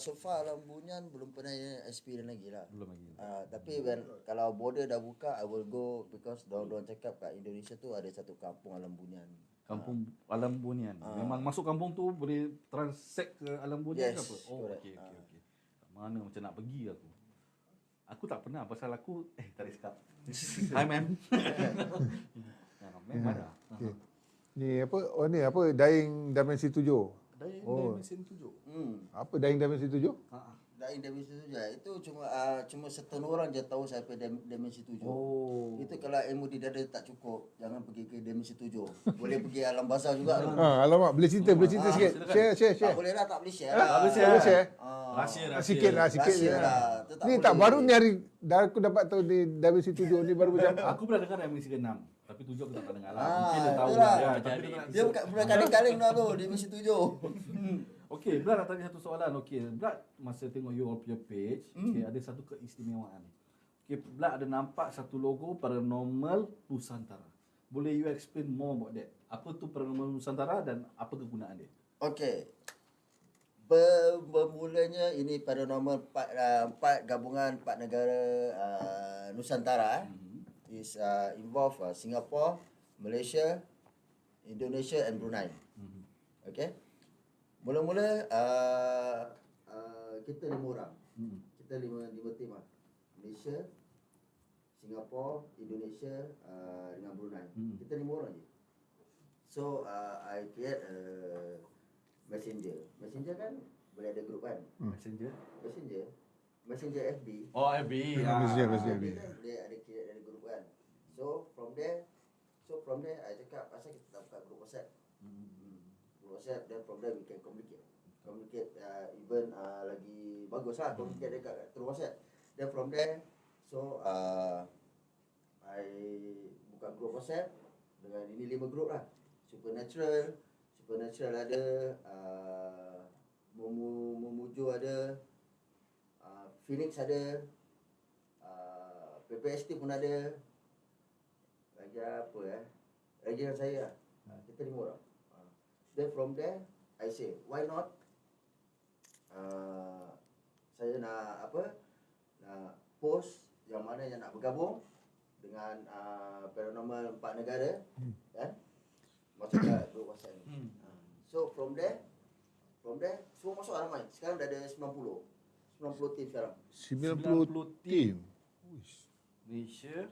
So far Alam Bunian belum pernah experience lagi lah. Belum lagi. Tapi kalau border dah buka, I will go because diorang cakap kat Indonesia tu ada satu kampung Alam Bunian. Kampung Alam Bunian. Memang masuk kampung tu boleh transact ke Alam Bunian Yes, ke apa? Oh, correct. okey. Kat mana macam nak pergi aku. Aku tak pernah pasal aku tak ada cakap. Hi ma'am. Ma'am mana? Okay. Ni apa Dying Dimensi 7. Dimension 7. Apa Dying Dimensi 7? Dying Dimensi 7 itu cuma setengah orang je tahu siapa Dimensi 7. Oh. Itu kalau ilmu di dada tak cukup, jangan pergi ke Dimensi 7. Boleh pergi alam bazar juga tu. Alamak, boleh cerita sikit. silakan. Share. Tak boleh lah, tak boleh share Tak lah. boleh Boleh share. Rahsia. Sikit je. Rahsia lah. Tu Ni boleh. tak baru ni hari dah aku dapat tahu di Dimensi 7 ni baru macam Aku pernah dengar Dimensi ke-6. Tapi 7 aku tak pernah dengar lah. Mungkin dia tahu itulah. lah. Ya, tapi dia tak Dia bukan kaling-kaling dah tu Dimensi 7. Okey, Brad nak tanya satu soalan. Okey, Brad masa tengok you all punya page, okey, ada satu keistimewaan. Okey, Brad ada nampak satu logo Paranormal Nusantara. Boleh you explain more about that? Apa tu Paranormal Nusantara dan apa kegunaan dia? Okey. Bermulanya ini paranormal empat gabungan 4 negara Nusantara is involve Singapore, Malaysia, Indonesia and Brunei. Okey. Mula-mula kita 5 orang. Kita 5 tim lah. Malaysia, Singapore, Indonesia dengan Brunei. Kita 5 orang je. So I create Messenger. Messenger kan boleh ada grup kan? Messenger. Messenger FB. Oh, FB. Messenger. Kan boleh ada create ada grup kan. So from there I cakap asal kita tak buka grup WhatsApp. Grup WhatsApp, then from there we can communicate even lagi bagus lah communicate dekat through WhatsApp. Then from there so I buka grup WhatsApp dengan ini 5 grup lah. Supernatural ada, Memuju ada, Phoenix ada, PPST pun ada. Lagi apa lagi dengan saya lah. Kita 5 orang. Then from there I say why not saya nak post yang mana yang nak bergabung dengan paranormal 4 negara kan, masuk ke grup WhatsApp ni. So from there semua masuk ramai. Sekarang dah ada 90 tim sekarang. 90 tim. Malaysia,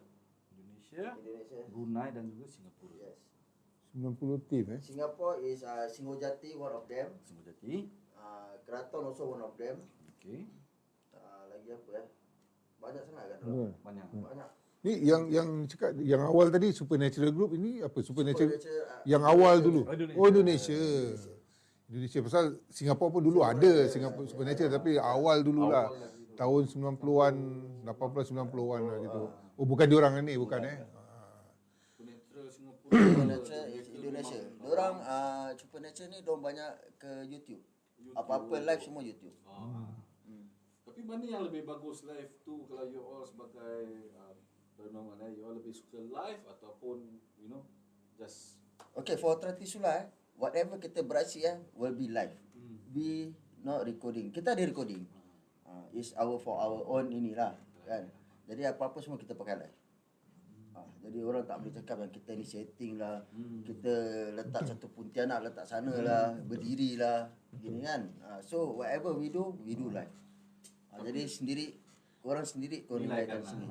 Indonesia, Brunei dan juga Singapura. Yes. 90 tim Singapore is Singhojati, one of them. Singhojati. Keraton also one of them. Okey. Lagi apa banyak sangat kan Banyak. banyak. Ni yang cakap yang awal tadi Supernatural Group ini apa Supernatural yang Indonesia. awal dulu. Indonesia. Oh Indonesia. Indonesia pasal Singapura pun dulu ada Singapura Supernatural tapi awal dululah. Tahun 90-an, 80-90-an lah gitu. Oh bukan diorang ni bukan Supernatural Singapura. Supernatural is Indonesia. Diorang Supernatural ni diorang banyak ke YouTube. Apa-apa live semua YouTube. Tapi mana yang lebih bagus live tu kalau you all sebagai paranormal you all lebih suka live ataupun just Okay, for Trisula whatever kita beraksi will be live. Be not recording. Kita ada recording. Is for our own inilah kan. Jadi apa-apa semua kita pakai live. Jadi orang tak boleh cakap yang kita ni setting lah, kita letak satu Pontianak letak sana lah, berdiri lah, gini kan. So whatever we do live. Jadi orang sendiri koordinatkan sini.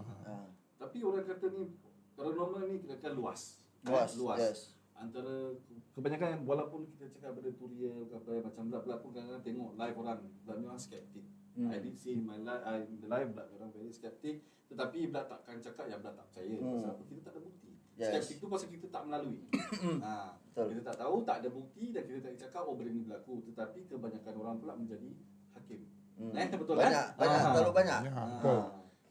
Tapi orang kata ni paranormal ni kira-kira luas. Luas. Yes. Antara kebanyakan walaupun kita cakap benda tu real ke apa macam belak-belak pun kadang-kadang tengok live orang memang skeptik. I did see in my live in the live belak orang very skeptik, tetapi belak takkan cakap yang belak tak percaya pasal apa kita tak ada bukti. Yes. Skeptik tu pasal kita tak melalui. Kita tak tahu, tak ada bukti dan kita tak cakap benda ni berlaku, tetapi kebanyakan orang pula menjadi hakim. Betul Banyak, terlalu banyak. Ya, betul.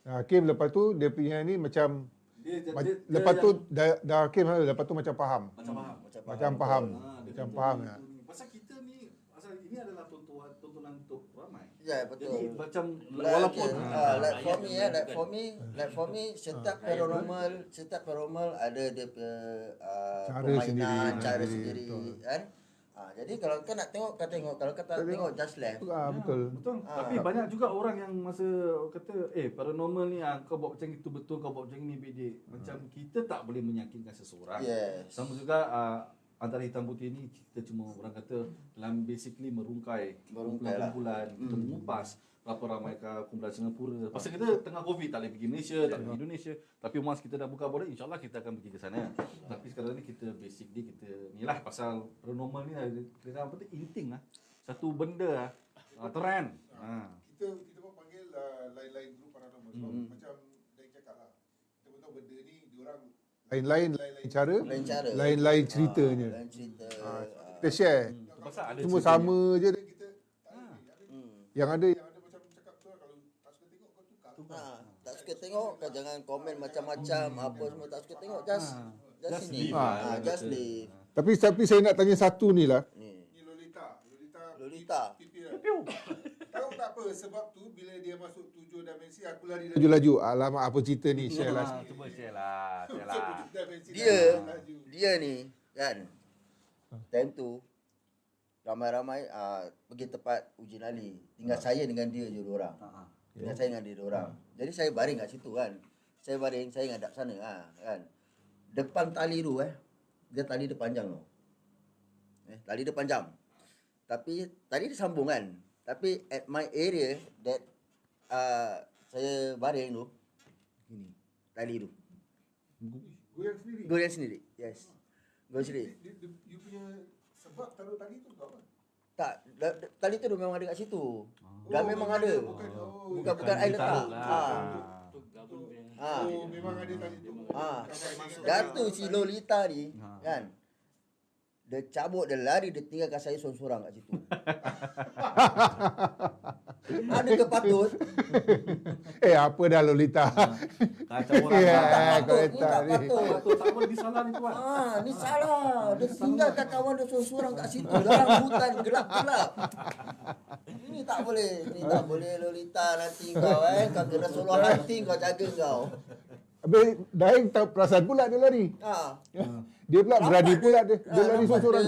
Hakim lepas tu dia punya ni macam Dia lepas tu dah hakim lepas tu macam faham. macam faham. Macam faham. Dia Macam tunjuk faham ni, ya. Pasal kita ni, pasal ini adalah tontonan untuk ramai. Ya, betul. Jadi macam Like, walaupun like for me, setiap paranormal ada dia punya Cara permainan, sendiri. cara Betul. sendiri, kan? Jadi kalau kau nak tengok, kau tengok. Kalau kau tak tengok, just left. Betul. Betul. Tapi banyak juga orang yang masa kata paranormal ni kau buat macam itu betul, kau buat macam ni bedek. Macam kita tak boleh meyakinkan seseorang. Yes. Sama juga antara hitam putih ni kita cuma orang kata dalam basically merungkai Merungkai lah. kumpulan, kita mengupas berapa ramai kumpulan Singapura. Pasal kita tengah Covid tak boleh pergi Malaysia, tak boleh pergi Indonesia. Tapi once kita dah buka border, insyaAllah kita akan pergi ke sana. Tapi sekarang ni kita basically kita ni lah pasal paranormal ni lah, kita apa tu inting lah. Satu benda trend. Kita pun panggil lain-lain group paranormal sebab macam Dek cakap lah. Kita pun tahu benda ni diorang lain-lain cara, Lain cara. lain-lain ceritanya. Lain cerita. Kita share. Pasal ada Semua cerita sama je dan kita yang ada macam cakap tu lah, kalau tak suka tengok kau tukar. Tak suka tengok, kau jangan komen macam-macam apa semua tak suka tengok, just sini. leave lah, Just betul. leave. Tapi saya nak tanya satu ni lah. Ni. Ni Lolita. pipi lah. Tahu tak apa sebab tu bila dia masuk 7 dimensi aku lari laju-laju. Alamak apa cerita ni? Share lah. Cuba share lah. Dia ni kan. Time tu ramai-ramai pergi tempat uji nyali. Tinggal saya dengan dia je dua orang. Tinggal saya dengan dia dua orang. Jadi saya baring kat situ kan. Saya ngadap sana kan. Depan tali tu dia tali dia panjang tu. Tali dia panjang. Tapi tali dia sambung kan. Tapi at my area that saya baring tu ini tali tu. Goyang sendiri. Yes. Goyang sendiri. You punya sebab taruh tali tu kau apa? Tak, tali tu memang ada kat situ. Dah memang ada. Bukan air letak. Tu government. Memang ada tali tu. Datuk si Lolita ni kan. Dia cabut, dia lari, dia tinggalkan saya sorang-sorang kat situ. Ada ke patut? Apa dah Lolita? Kacau orang. Ya, Tak kau patut, ni letak tak ni. patut. Betul, tak boleh disalah ni tuan. Ni salah. Dia tinggalkan kawan dia sorang-sorang kat situ. Dalam hutan gelap-gelap. Ini tak boleh. Ini tak boleh Lolita nanti kau Kau kena solo hunting, kau jaga kau. Habis Daeng tahu perasaan pula dia lari. Dia pula berani pula dia lari seorang.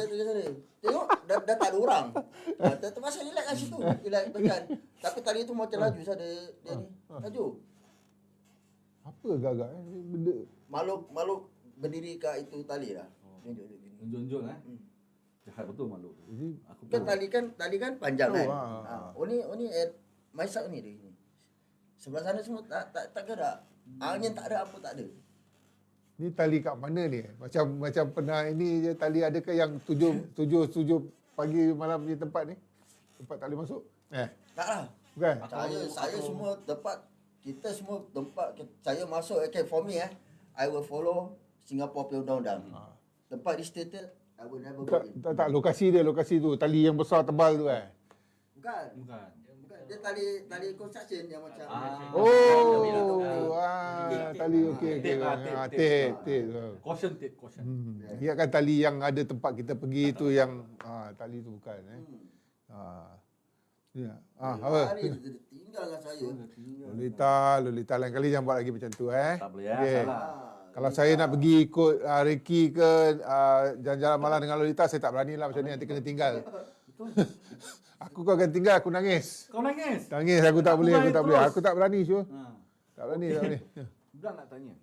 Tengok dah tak ada orang. Terpaksa relax kat situ. Relax tekan. Tapi tadi tu macam laju dia ni. Laju. Apa gagak benda. Makhluk berdiri kat itu tali lah. Tunjuk gini. Unjuk-unjuk Jahat betul makhluk tu. Jadi Aku Tali kan panjang kan. Oh, Ni at my side ni dia ni. Sebelah sana semua tak gerak. Angin tak ada, apa tak ada. ni tali kat mana ni? Macam pernah ini je tali adakah yang 7 pagi malam punya tempat ni? Tempat tak boleh masuk? Tak lah. Bukan? Saya semua tempat, kita semua tempat, saya masuk, okay, for me I will follow Singapore punya undang-undang. Tempat restricted, I will never go in. Tak, lokasi tu, tali yang besar tebal tu Bukan. Dia tali construction yang macam tali okey. Tape. Caution tape. Dia kan tali yang ada tempat kita pergi tu yang tali tu bukan Ya. Apa? Dia tinggal dengan saya. Lolita lain kali jangan buat lagi macam tu Tak boleh Okey. salah. Kalau saya nak pergi ikut Ricky ke jalan-jalan malam dengan Lolita, saya tak berani lah macam ni, nanti kena tinggal. Aku kau akan tinggal, aku nangis. Kau nangis? Nangis, aku tak boleh. terus. Aku tak berani, sure. Tak berani. Budak nak tanya.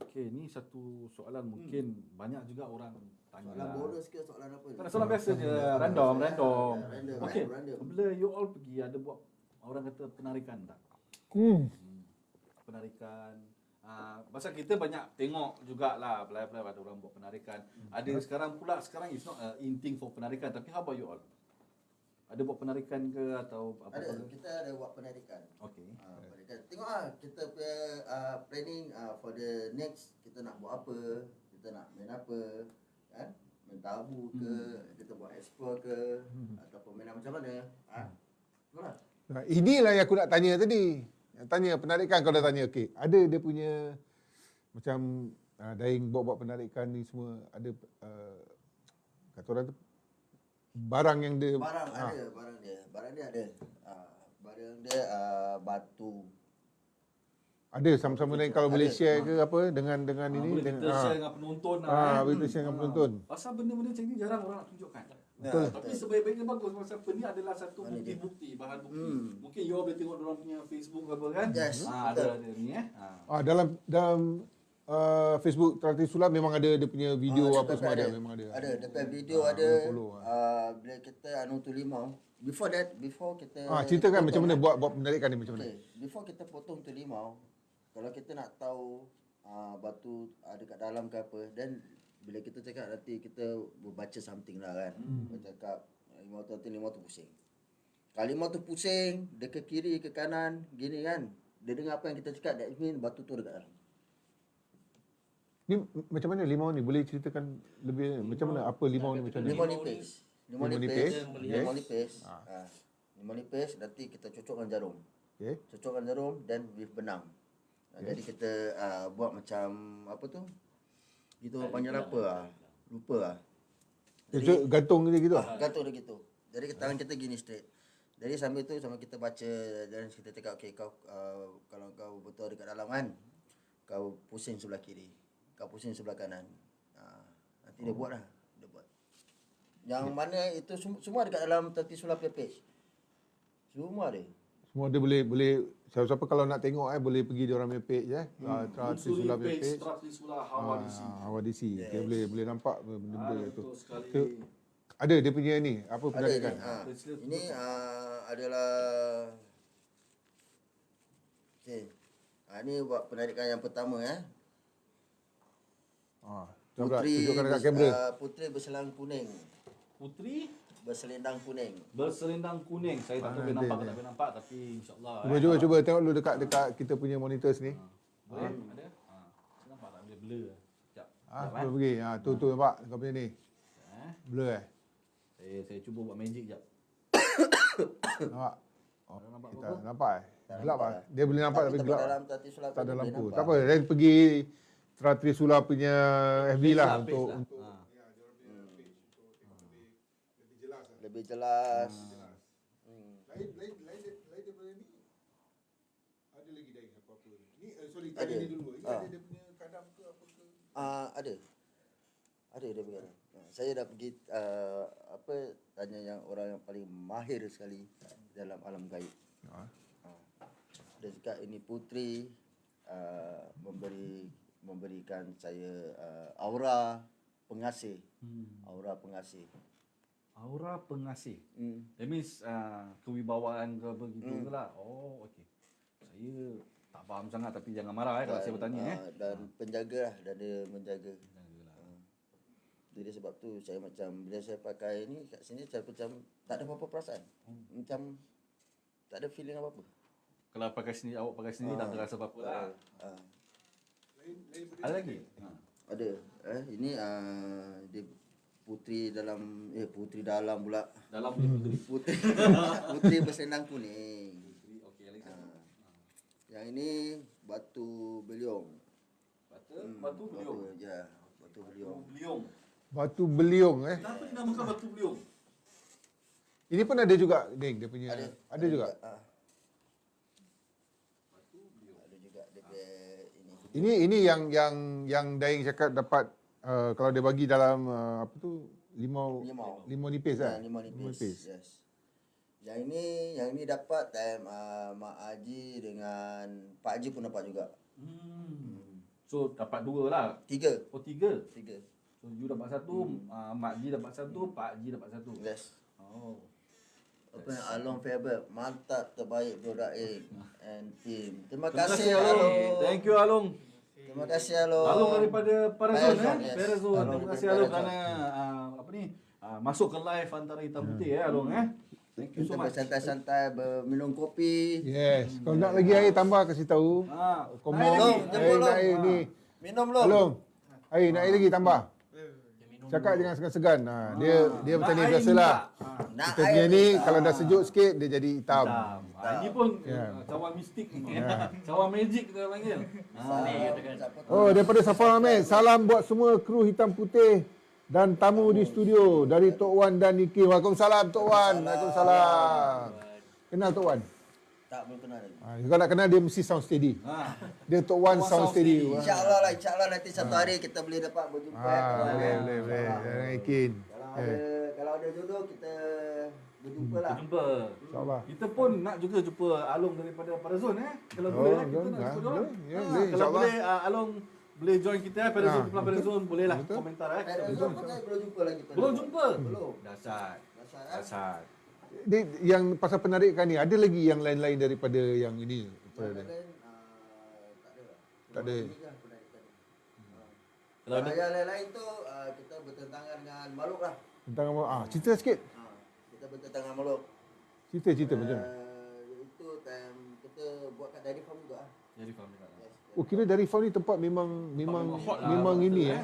Okey, ni satu soalan mungkin banyak juga orang tanya. Soalan bonus ke soalan apa? Tak soalan biasa je, random. Random. Okey, Random. bila you all pergi ada buat orang kata penarikan tak? Penarikan. Pasal kita banyak tengok jugalah pelai-pelai ada orang buat penarikan. Ada sekarang it's not in thing for penarikan, tapi how about you all? Ada buat penarikan ke atau apa? Kita ada buat penarikan. Okey. Penarikan. Tengok kita punya planning for the next, kita nak buat apa, kita nak main apa, kan? Main tabu ke, kita buat explore ke, ataupun main macam mana. Itulah. Nah, inilah yang aku nak tanya tadi. Yang tanya penarikan kau dah tanya. Okey, ada dia punya macam Daeng buat penarikan ni semua ada kata orang tu barang yang dia Barang dia ada. Barang dia batu. Ada sama-sama lain kalau boleh Ada. share ke apa dengan ini Boleh kita share dengan penonton kita share dengan penonton. Pasal benda-benda macam ni jarang orang nak tunjukkan. Betul. Tapi sebaik-baiknya bagus pasal ni adalah satu Mana dia? bukti-bukti, bahan bukti. Mungkin you all boleh tengok orang punya Facebook apa kan? Yes, Ada betul. ni Dalam Facebook Tratri Sulam memang ada dia punya video apa semua ada, memang ada. Ada, depan video ada. boleh follow, Bila kita tu limau. Before kita Ceritakan macam potong, mana buat penarikan ni macam mana. Okay. Before kita potong tu limau, kalau kita nak tahu batu ada kat dalam ke apa, dan bila kita cakap nanti kita baca something lah kan. Bercakap limau tu pusing. Kalau limau tu pusing, dia ke kiri ke kanan gini kan. Dia dengar apa yang kita cakap, that mean batu tu dekat dalam. Ni macam mana limau ni? Boleh ceritakan lebih macam mana apa limau ni macam mana? Limau nipis. Limau nipis. Limau nipis. Limau nipis nanti kita cocokkan jarum. Okey. Cocokkan jarum dan with benang. Jadi kita buat macam apa tu? Itu orang panggil apa lupa lah. Jadi gantung dia gitu. Gantung dia gitu. Jadi tangan kita gini straight. Jadi sambil kita baca dan kita cakap okey kau kalau kau betul dekat dalam kan, kau pusing sebelah kiri, kau pusing sebelah kanan. Nanti dia buat lah. Dia buat. Yang mana itu semua dekat dalam Tratri Sulam page. Semua ada. Semua dia boleh siapa-siapa kalau nak tengok boleh pergi dia orang punya page Tratri Unsuri Sulam punya page page. Tratri Sulam Hawadisi. Hawadisi. Dia boleh nampak benda-benda tu. Betul sekali. Tu- Ada dia punya ni, apa Ada penarikan? ni. Ini adalah okey. Ini buat penarikan yang pertama Tunjukkan dekat kamera. Putri berselang kuning. Putri Berselendang kuning. berselendang kuning. Saya tak tahu boleh nampak ke tak boleh nampak, tapi insyaAllah. Cuba tengok dulu dekat kita punya monitor sini. Boleh? Ada? Saya nampak tak boleh blur. Sekejap. Boleh pergi. Tu nampak kau punya ni. Blur Saya cuba buat magic jap. Nampak? Nampak Kita apa-apa? nampak Gelap Dia boleh nampak tapi gelap. Dalam Tratri Sulam Tak ada boleh lampu. nampak. Tak apa, then pergi Tratri Sulam punya FB lah Page untuk lah. Lebih jelas. lain daripada ni ada lagi dari apa-apa. Ni sorry Ada. ni dulu. Ini ada dia punya kadam ke apa ke? Ada. Ada dia berkata. Saya dah pergi tanya yang orang yang paling mahir sekali dalam alam gaib. Dia cakap ini Putri memberikan saya aura pengasih. Aura pengasih. Aura pengasih. That means kewibawaan ke apa gitu ke lah. Oh, okey. Saya tak faham sangat tapi jangan marah kalau saya bertanya Dan penjaga lah, dan dia menjaga. Jadi sebab tu saya macam bila saya pakai ni kat sini saya macam tak ada apa-apa perasaan. Macam tak ada feeling apa-apa. Kalau pakai sendiri, awak pakai sendiri tak terasa apa-apa lah. Ada lagi? Ada. Ini dia putri dalam pula. Dalam putri. Putri berselendang kuning. Okey, lagi satu. Yang ini batu beliung. Batu beliung. Batu beliung. Beliung. Batu beliung Kenapa dinamakan batu beliung? Ini pun ada juga Ding dia punya. Ada juga. Ada juga dia punya ini. Ini yang Daing cakap dapat kalau dia bagi dalam apa tu limau nipis lah. Limau nipis. Yes. Yang ini dapat time Mak Haji dengan Pak Haji pun dapat juga. So dapat dua lah. 3. Oh, tiga. So you dapat satu, Mak Ji dapat satu, Pak Ji dapat satu. Yes. Oh. Apa yang Along favorite, mantap terbaik Bro Daing and team. Terima Terima kasih kasih Alung. Along. Thank you Alung. Terima kasih Along. Alung daripada Parazon Yes. Parazon. Alung Terima kasih daripada Alung Parazon. kerana apa ni masuk ke live antara hitam putih Alung Thank you so Kita much. bersantai-santai berminum kopi. Yes. Kalau nak lagi air tambah kasih tahu. Komen. Long, jempol Long. Air ni. Minum Long. Alung. Air nak air lagi tambah. Cakap jangan segan-segan. Dia macam ni biasalah. Nak Kita punya air ni tak? kalau dah sejuk sikit dia jadi hitam. Ini pun cawan mistik ni. Cawan magic kita panggil. Oh, daripada Safar Ahmed. Salam buat semua kru hitam putih dan tamu di studio dari Tok Wan dan Niki. Waalaikumsalam Tok Wan. Waalaikumsalam. Kenal Tok Wan? Tak belum kenal lagi. Kalau nak kenal dia mesti sound steady. Ha. Dia Tok Wan Tok Wan sound Sound steady. Steady. InsyaAllah nanti satu hari kita boleh dapat berjumpa. kawan. Boleh. InsyaAllah. Jangan yakin. Kalau ada jodoh kita berjumpa lah. Jumpa. InsyaAllah. Kita pun nak juga jumpa Along daripada Parazon Kalau Oh, boleh kita boleh. nak jumpa dia orang. Ya, boleh, Kalau insyaAllah. boleh Along boleh join kita Parazon, betul. Parazon boleh lah Betul. komentar Parazon pun saya belum jumpa lagi. Belum jumpa. Belum. Dahsyat. Dahsyat. Dia, yang pasal penarikan ni, ada lagi yang lain-lain daripada yang ini? Tak ada. Tak ada. Kalau ada Yang lain-lain tu kita bertentangan dengan makhluk lah. Tentang cerita sikit. Kita bertentangan makhluk. Cerita macam mana? Itu time kita buat kat Dairy Farm juga. jadi faham tak? Oh, kira dari farm ni tempat memang hot lah. memang ini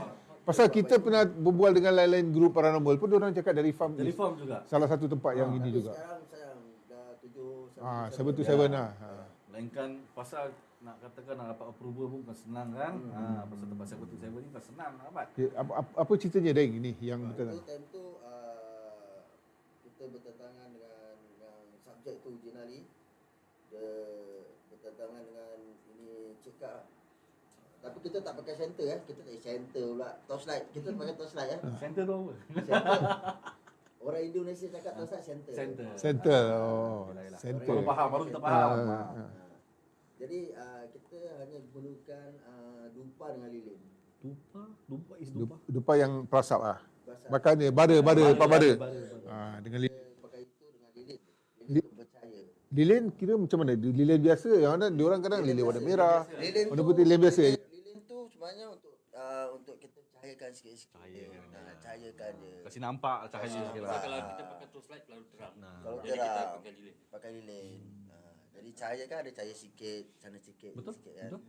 Pasal kita pernah berbual dengan lain-lain grup paranormal pun orang cakap dari farm Jadi is faham juga. salah satu tempat yang ini Tapi juga. sekarang sayang dah 7 7 to 7 lah. Lainkan pasal nak katakan nak dapat approval pun bukan senang kan. Pasal tempat 7 to 7 ni bukan senang nak dapat. Okay, apa ceritanya Daing ini yang betul? Itu time tu kita bertentangan dengan subjek tu ujian Ali. Dia bertentangan dengan ini cekak lah. Tapi kita tak pakai center kita tak pakai center pula. Torchlight. Kita pakai torchlight Center tu apa? Center. Orang Indonesia cakap torchlight center. Center. Center. Baru Center. faham, baru kita faham. Jadi kita hanya gunakan dupa dengan lilin. Dupa is dupa. Dupa yang perasap Basah. Makanya bara tempat bara. Dengan Kita pakai itu dengan lilin. Lilin tu percaya. lilin kira macam mana? Lilin biasa yang ada diorang kadang lilin warna merah. Lilin Warna tu putih lilin biasa. Lilin tu sebenarnya untuk kita cahayakan sikit-sikit. Cahayakan je. Kasih nampak cahaya sikit So, lah. kalau kita pakai torchlight terlalu terang. Kalau Jadi kita terang pakai lilin. pakai lilin. Jadi cahaya kan ada cahaya sikit, sana sikit, Betul, sikit kan. betul.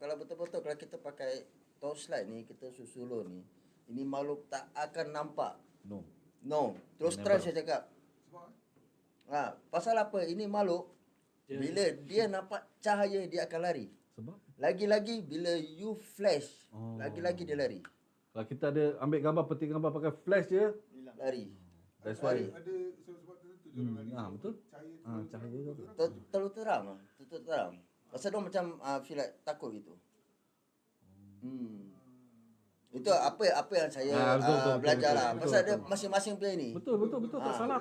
Kalau betul-betul kalau kita pakai torchlight ni, kita susulun ni, ini makhluk tak akan nampak. No. No, terus terang saya cakap. Pasal apa? Ini makhluk bila dia nampak cahaya dia akan lari. Sebab Lagi-lagi bila you flash, lagi-lagi dia lari. kalau kita ada ambil gambar, petik gambar pakai flash je, Lari. that's why. Ada sebab tertentu Betul. Cahaya tu. Terlalu terang lah. Terlalu terang. Pasal dia macam feel like takut gitu. Itu apa yang saya betul, belajar lah. betul, Pasal dia masing-masing play ni. Betul. Tak salah.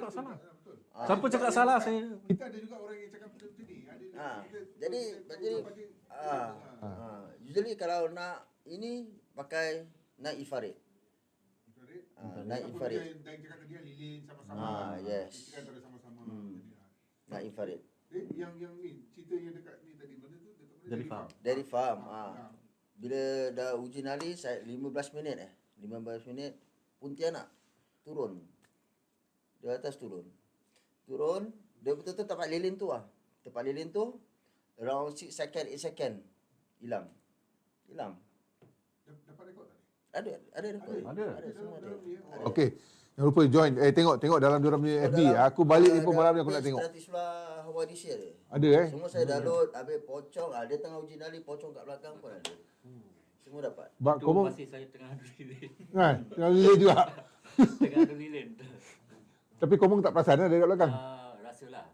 Siapa cakap salah saya? Kita ada juga orang yang cakap macam ni. Jadi usually kalau nak ini pakai naik Ifarid. Naik Ifarid. Dan cakap tadi lilin sama-sama. Yes. Kita antara sama-sama. Naik Ifarid. Yang ni cerita yang dekat ni tadi mana tu? Jadi faham. Dari farm. Bila dah uji nyali saya 15 minit 15 minit Pontianak turun. Di atas turun. Dia betul-betul tempat lilin tu Tempat lilin tu around 6 second, 8 second hilang. Dapat rekod tak? Ada rekod. Ada. Semua ada. Okey. Jangan lupa join. Tengok dalam diorang punya FB. Aku balik ni pun malam ni aku nak tengok. Stratisula Hawadisi ada. Ada Semua saya download, habis pocong, dia tengah uji nyali, pocong kat belakang pun ada. Semua dapat. Bak Itu komong. masih saya tengah adu lilin. Tengah lilin juga. Tengah adu lilin. Tapi komong tak perasan ada kat belakang. Rasalah.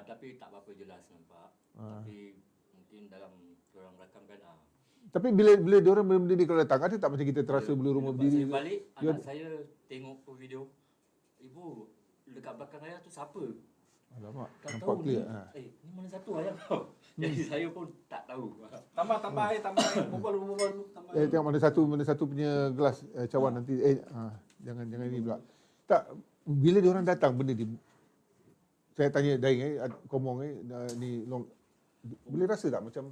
Tapi tak berapa jelas nampak. Tapi mungkin dalam orang rakam kan. Tapi bila diorang benda ni kalau datang, ada tak macam kita terasa bulu rumah Lepas berdiri? saya balik, anak saya tengok tu video. Ibu, dekat belakang ayah tu siapa? Alamak, Tak nampak tahu ni. clear. Ni mana satu ayah kau? Jadi saya pun tak tahu. Tambah air, berbual dulu. Tambah air. Tengok mana satu punya gelas cawan nanti. Jangan ini pula. Tak, bila diorang datang benda ni, saya tanya Daing komong ni long, boleh rasa tak macam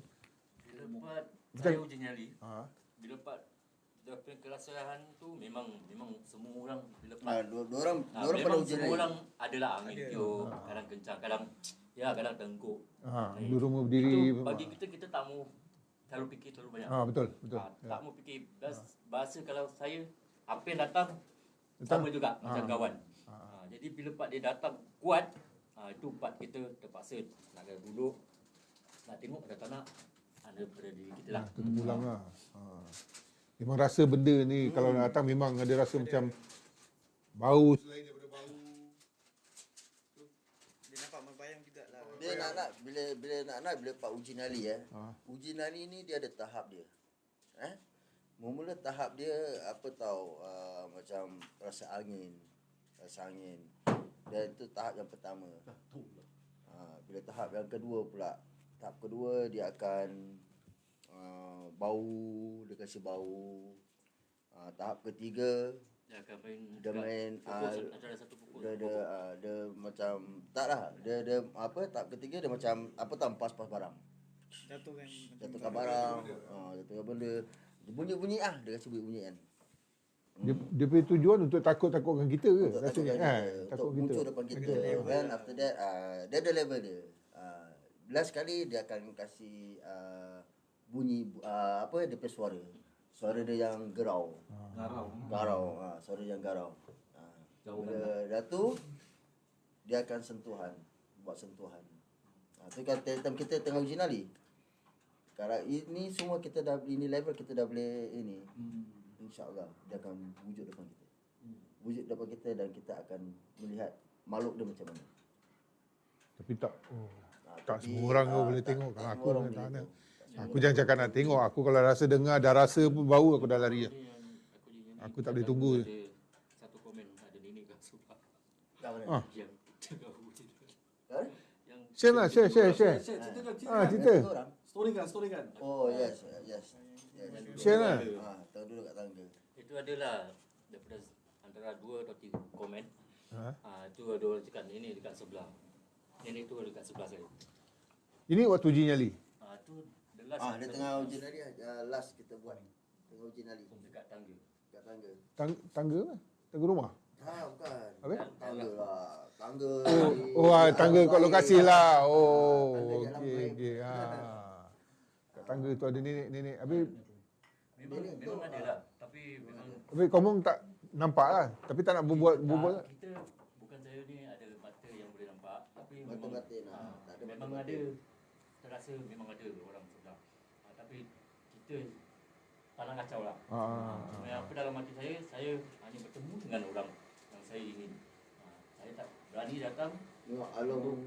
Bila dapat saya uji nyali, bila dapat dapat kerasaan tu memang semua orang bila dapat Diorang pada memang uji semua nyali. orang adalah angin tiup, kadang kencang, kadang tengkuk. bulu rumah berdiri. Itu bagi kita tak mau terlalu fikir terlalu banyak. Betul. Tak mau fikir. Bahasa kalau saya apa yang datang sama juga macam kawan. Jadi bila part dia datang kuat, itu part kita terpaksa nak kena duduk, nak tengok ada tak nak ada pada diri kita lah. Tutup ulang lah. Memang rasa benda ni kalau nak datang memang ada rasa macam bau selain daripada bau. Dia nampak membayang juga lah. Dia Kita nak bila Pak uji nyali Uji nyali ni dia ada tahap dia. Mula tahap dia apa tahu macam rasa angin. Dan itu tahap yang pertama. Bila tahap yang kedua pula. Tahap kedua dia akan bau, dia kasi bau. Tahap ketiga Dia akan main dia main antara satu pukul. dia macam taklah dia apa tahap ketiga dia macam apa tahu pas barang. Jatuhkan barang, jatuhkan benda. Bunyi-bunyi dia kasi bunyi kan. Dia punya tujuan untuk takut-takutkan kita ke? Untuk Rasanya takut takut kita. muncul depan kita. Then after that dia ada level dia. Last kali dia akan kasi bunyi apa dia punya suara. Suara dia yang gerau. Garau. Suara yang garau. Bila dah tu dia akan buat sentuhan. Tu kan time kita tengah uji nyali. Sekarang ini semua kita dah ini level kita dah boleh ini. InsyaAllah dia akan wujud depan kita. Wujud depan kita dan kita akan melihat makhluk dia macam mana. Tapi tak tak Tapi, semua orang kau boleh tak- tengok. tak Kalau semua aku orang tak boleh ada. tengok. Aku jangan cakap nak tengok. Aku kalau rasa dengar, dah rasa pun bau, aku dah lari. Ini yang Aku tak boleh tunggu. Ada satu komen ada nenek kat Subang Kat mana? yang tengah wujud. Kan? Yang Share lah, share. Ceritakan. Cerita. Kata orang. Story kan. Oh yes. Share lah. Tahu dulu kat tangga. itu adalah daripada antara 2 atau 3 komen. Itu ada orang cakap nenek dekat sebelah. Nenek tu dekat sebelah saya. Ini waktu uji nyali. Tu the last Dia tengah uji nali last kita buat. Tengah uji nali dekat tangga. kat tangga. Tangga lah? Tangga rumah? Bukan. Apa? Tangga lah. Tangga. Tangga kat lokasi lah. Tangga jalan baik. Okey. Kat tangga tu ada nenek. Habis Memang ada lah. Tapi memang Komong tak nampak lah. Tapi tak nak berbual. kita bukan saya ni ada mata yang boleh nampak, tapi Mata memang batin lah. Tak ada memang mata ada, batin. terasa memang ada orang sebelah. Tapi kita palang kacau lah. Yang apa dalam hati saya hanya bertemu dengan orang yang saya ingin. Saya tak berani datang Tengok Alung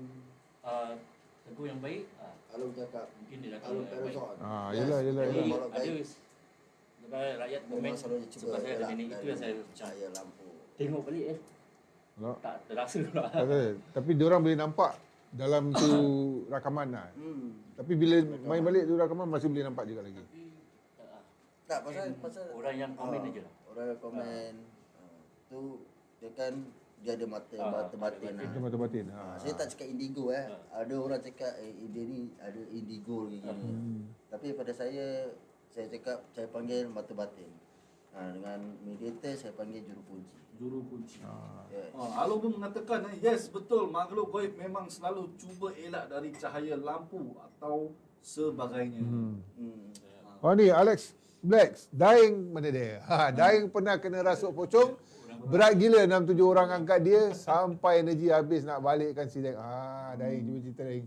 tegur yang baik. Alung cakap. Mungkin dia datang Alung yang baik. Perazon. Yelah. Jadi Kalau ada baik. sebagai rakyat komen Memang selalu cuba sebelah saya ada elak nenek itu yang saya cahaya lampu. tengok balik Tak tak terasa pula. ada. Tapi diorang boleh nampak dalam tu rakaman lah. Tapi bila main balik tu rakaman masih boleh nampak juga lagi. Tak pasal Orang yang komen aja lah. Orang yang komen tu dia kan dia ada mata batin lah. Itu mata batin. Saya tak cakap indigo Ada orang cakap dia ni ada indigo gini. Tapi pada saya cakap saya panggil mata batin. Dengan mediator saya panggil juru kunci. Yes. Alung pun mengatakan yes betul makhluk gaib memang selalu cuba elak dari cahaya lampu atau sebagainya. Oh ni Alex Blacks, Daing mana dia? Daing pernah kena rasuk pocong. Berat gila 6-7 orang angkat dia sampai energi habis nak balikkan si Daing. Daing cuba cerita Daing.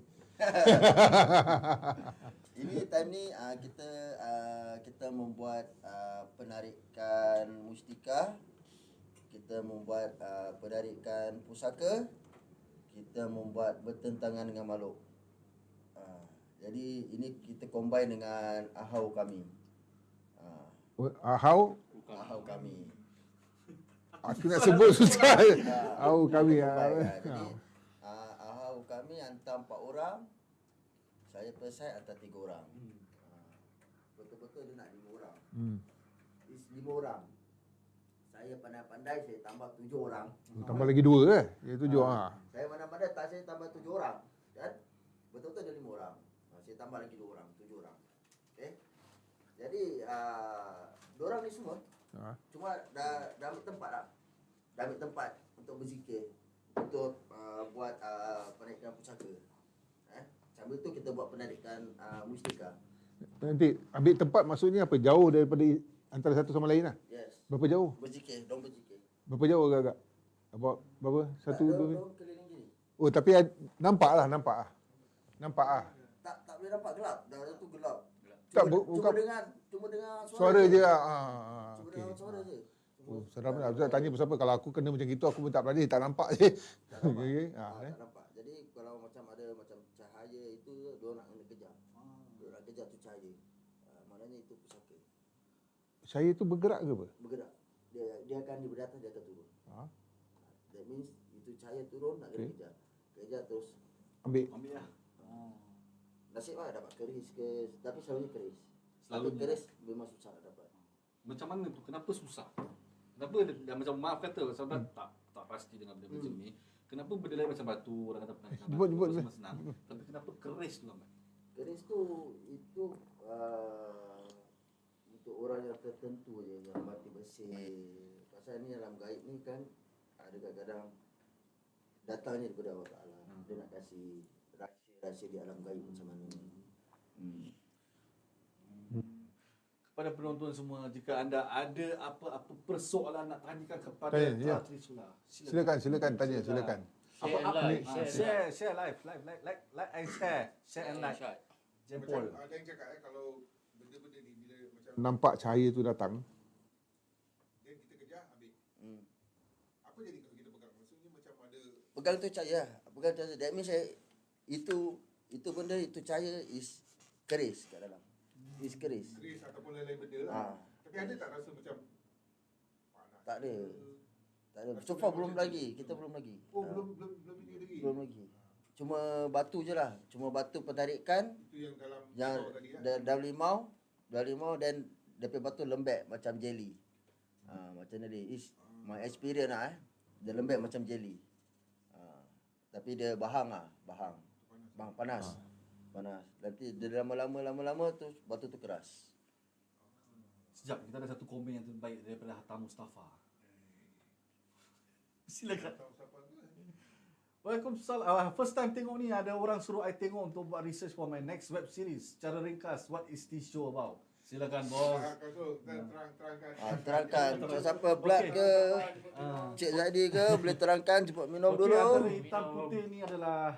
Ini time ni kita membuat penarikan mustika, kita membuat penarikan pusaka, kita membuat bertentangan dengan makhluk. Jadi ini kita combine dengan ahau kami. How? Ahau kami. Aku nak sebut susah. How kami. Jadi ahau kami hantar 4 orang. Saya pesai hantar 3 orang. Betul-betul dia nak 5 orang. 5 orang. Saya pandai-pandai saya tambah 7 orang. Tambah lagi 2 ke? Ya 7. Saya pandai-pandai tak saya tambah 7 orang. Kan? Betul-betul dia 5 orang. Saya tambah lagi 2 orang, 7 orang. Okey. Jadi 2 orang ni semua cuma dah ambil tempat dah. Dah ambil tempat untuk berzikir, untuk buat penarikan pusaka. Sambil tu kita buat penarikan mustika. Nanti ambil tempat maksudnya apa? Jauh daripada antara satu sama lain lah? Yes. Berapa jauh? Berzikir, dong berzikir. Berapa jauh agak-agak? Berapa? Satu, dua? Dong keliling gini. Oh tapi nampak lah. Nampak lah. Tak boleh nampak gelap. Dah tu gelap. Tak, Cuma dengar Suara je lah. Cuma Okay. dengar suara je. Oh, seram lah. Ustaz tanya pasal apa? Kalau aku kena macam gitu, aku pun tak berani. Tak nampak je. Tak nampak. Okay. Tak nampak. Jadi kalau macam ada macam dia nak kena kejar. Dia nak kejar tu cahaya. Maknanya itu pusaka. Cahaya tu bergerak ke apa? Bergerak. Dia akan daripada atas dia akan turun. That means itu cahaya turun nak kena kejar. Kejar terus Ambil. lah. nasib lah dapat keris ke, tapi selalunya keris. Tapi Selalunya. keris memang susah nak dapat. Macam mana tu? Kenapa susah? Kenapa dia macam maaf kata sebab tak pasti dengan benda macam ni. Kenapa benda lain macam batu, orang kata pernah kena Jemput, batu, jemput. semua senang. Tapi kenapa keris tu lambat? Keris tu itu untuk orang yang tertentu je yang mati bersih. Pasal ni dalam gaib ni kan ada kadang-kadang datangnya daripada Allah Ta'ala. Dia nak kasih rahsia-rahsia di alam gaib macam mana. Kepada penonton semua, jika anda ada apa-apa persoalan nak tanyakan kepada Tanya, ya. Trisula, Silakan tanya, silakan. Share live, like and share and like. Jempol. Ada yang cakap kalau benda-benda ni bila macam nampak cahaya tu datang, then kita kejar ambil. Apa jadi kalau kita pegang? Maksudnya macam ada Pegang tu cahaya. Pegang tu cahaya. That means itu benda, itu cahaya is keris kat dalam. Is keris. keris ataupun lain-lain benda lah. Tapi ada tak rasa macam panas? Tak ada. Tak ada. So far belum lagi. Kita belum lagi. Oh, belum ini lagi. Belum lagi. Cuma batu je lah. Cuma batu pentarikan Itu yang dalam yang limau tadi kan? dah limau dan dia batu lembek macam jelly. Macam ni is my experience lah Dia lembek macam jelly. Tapi dia bahang panas. Nanti dia lama-lama tu batu tu keras. Sekejap, kita ada satu komen yang terbaik daripada Hatta Mustafa. Silakan. Waalaikumsalam. First time tengok ni, ada orang suruh I tengok untuk buat research for my next web series. Secara ringkas, what is this show about? Silakan bos. Terangkan. Siapa blood ke Cik Zaidi ke boleh terangkan, cepat minum Okey, dulu. antara hitam putih ni adalah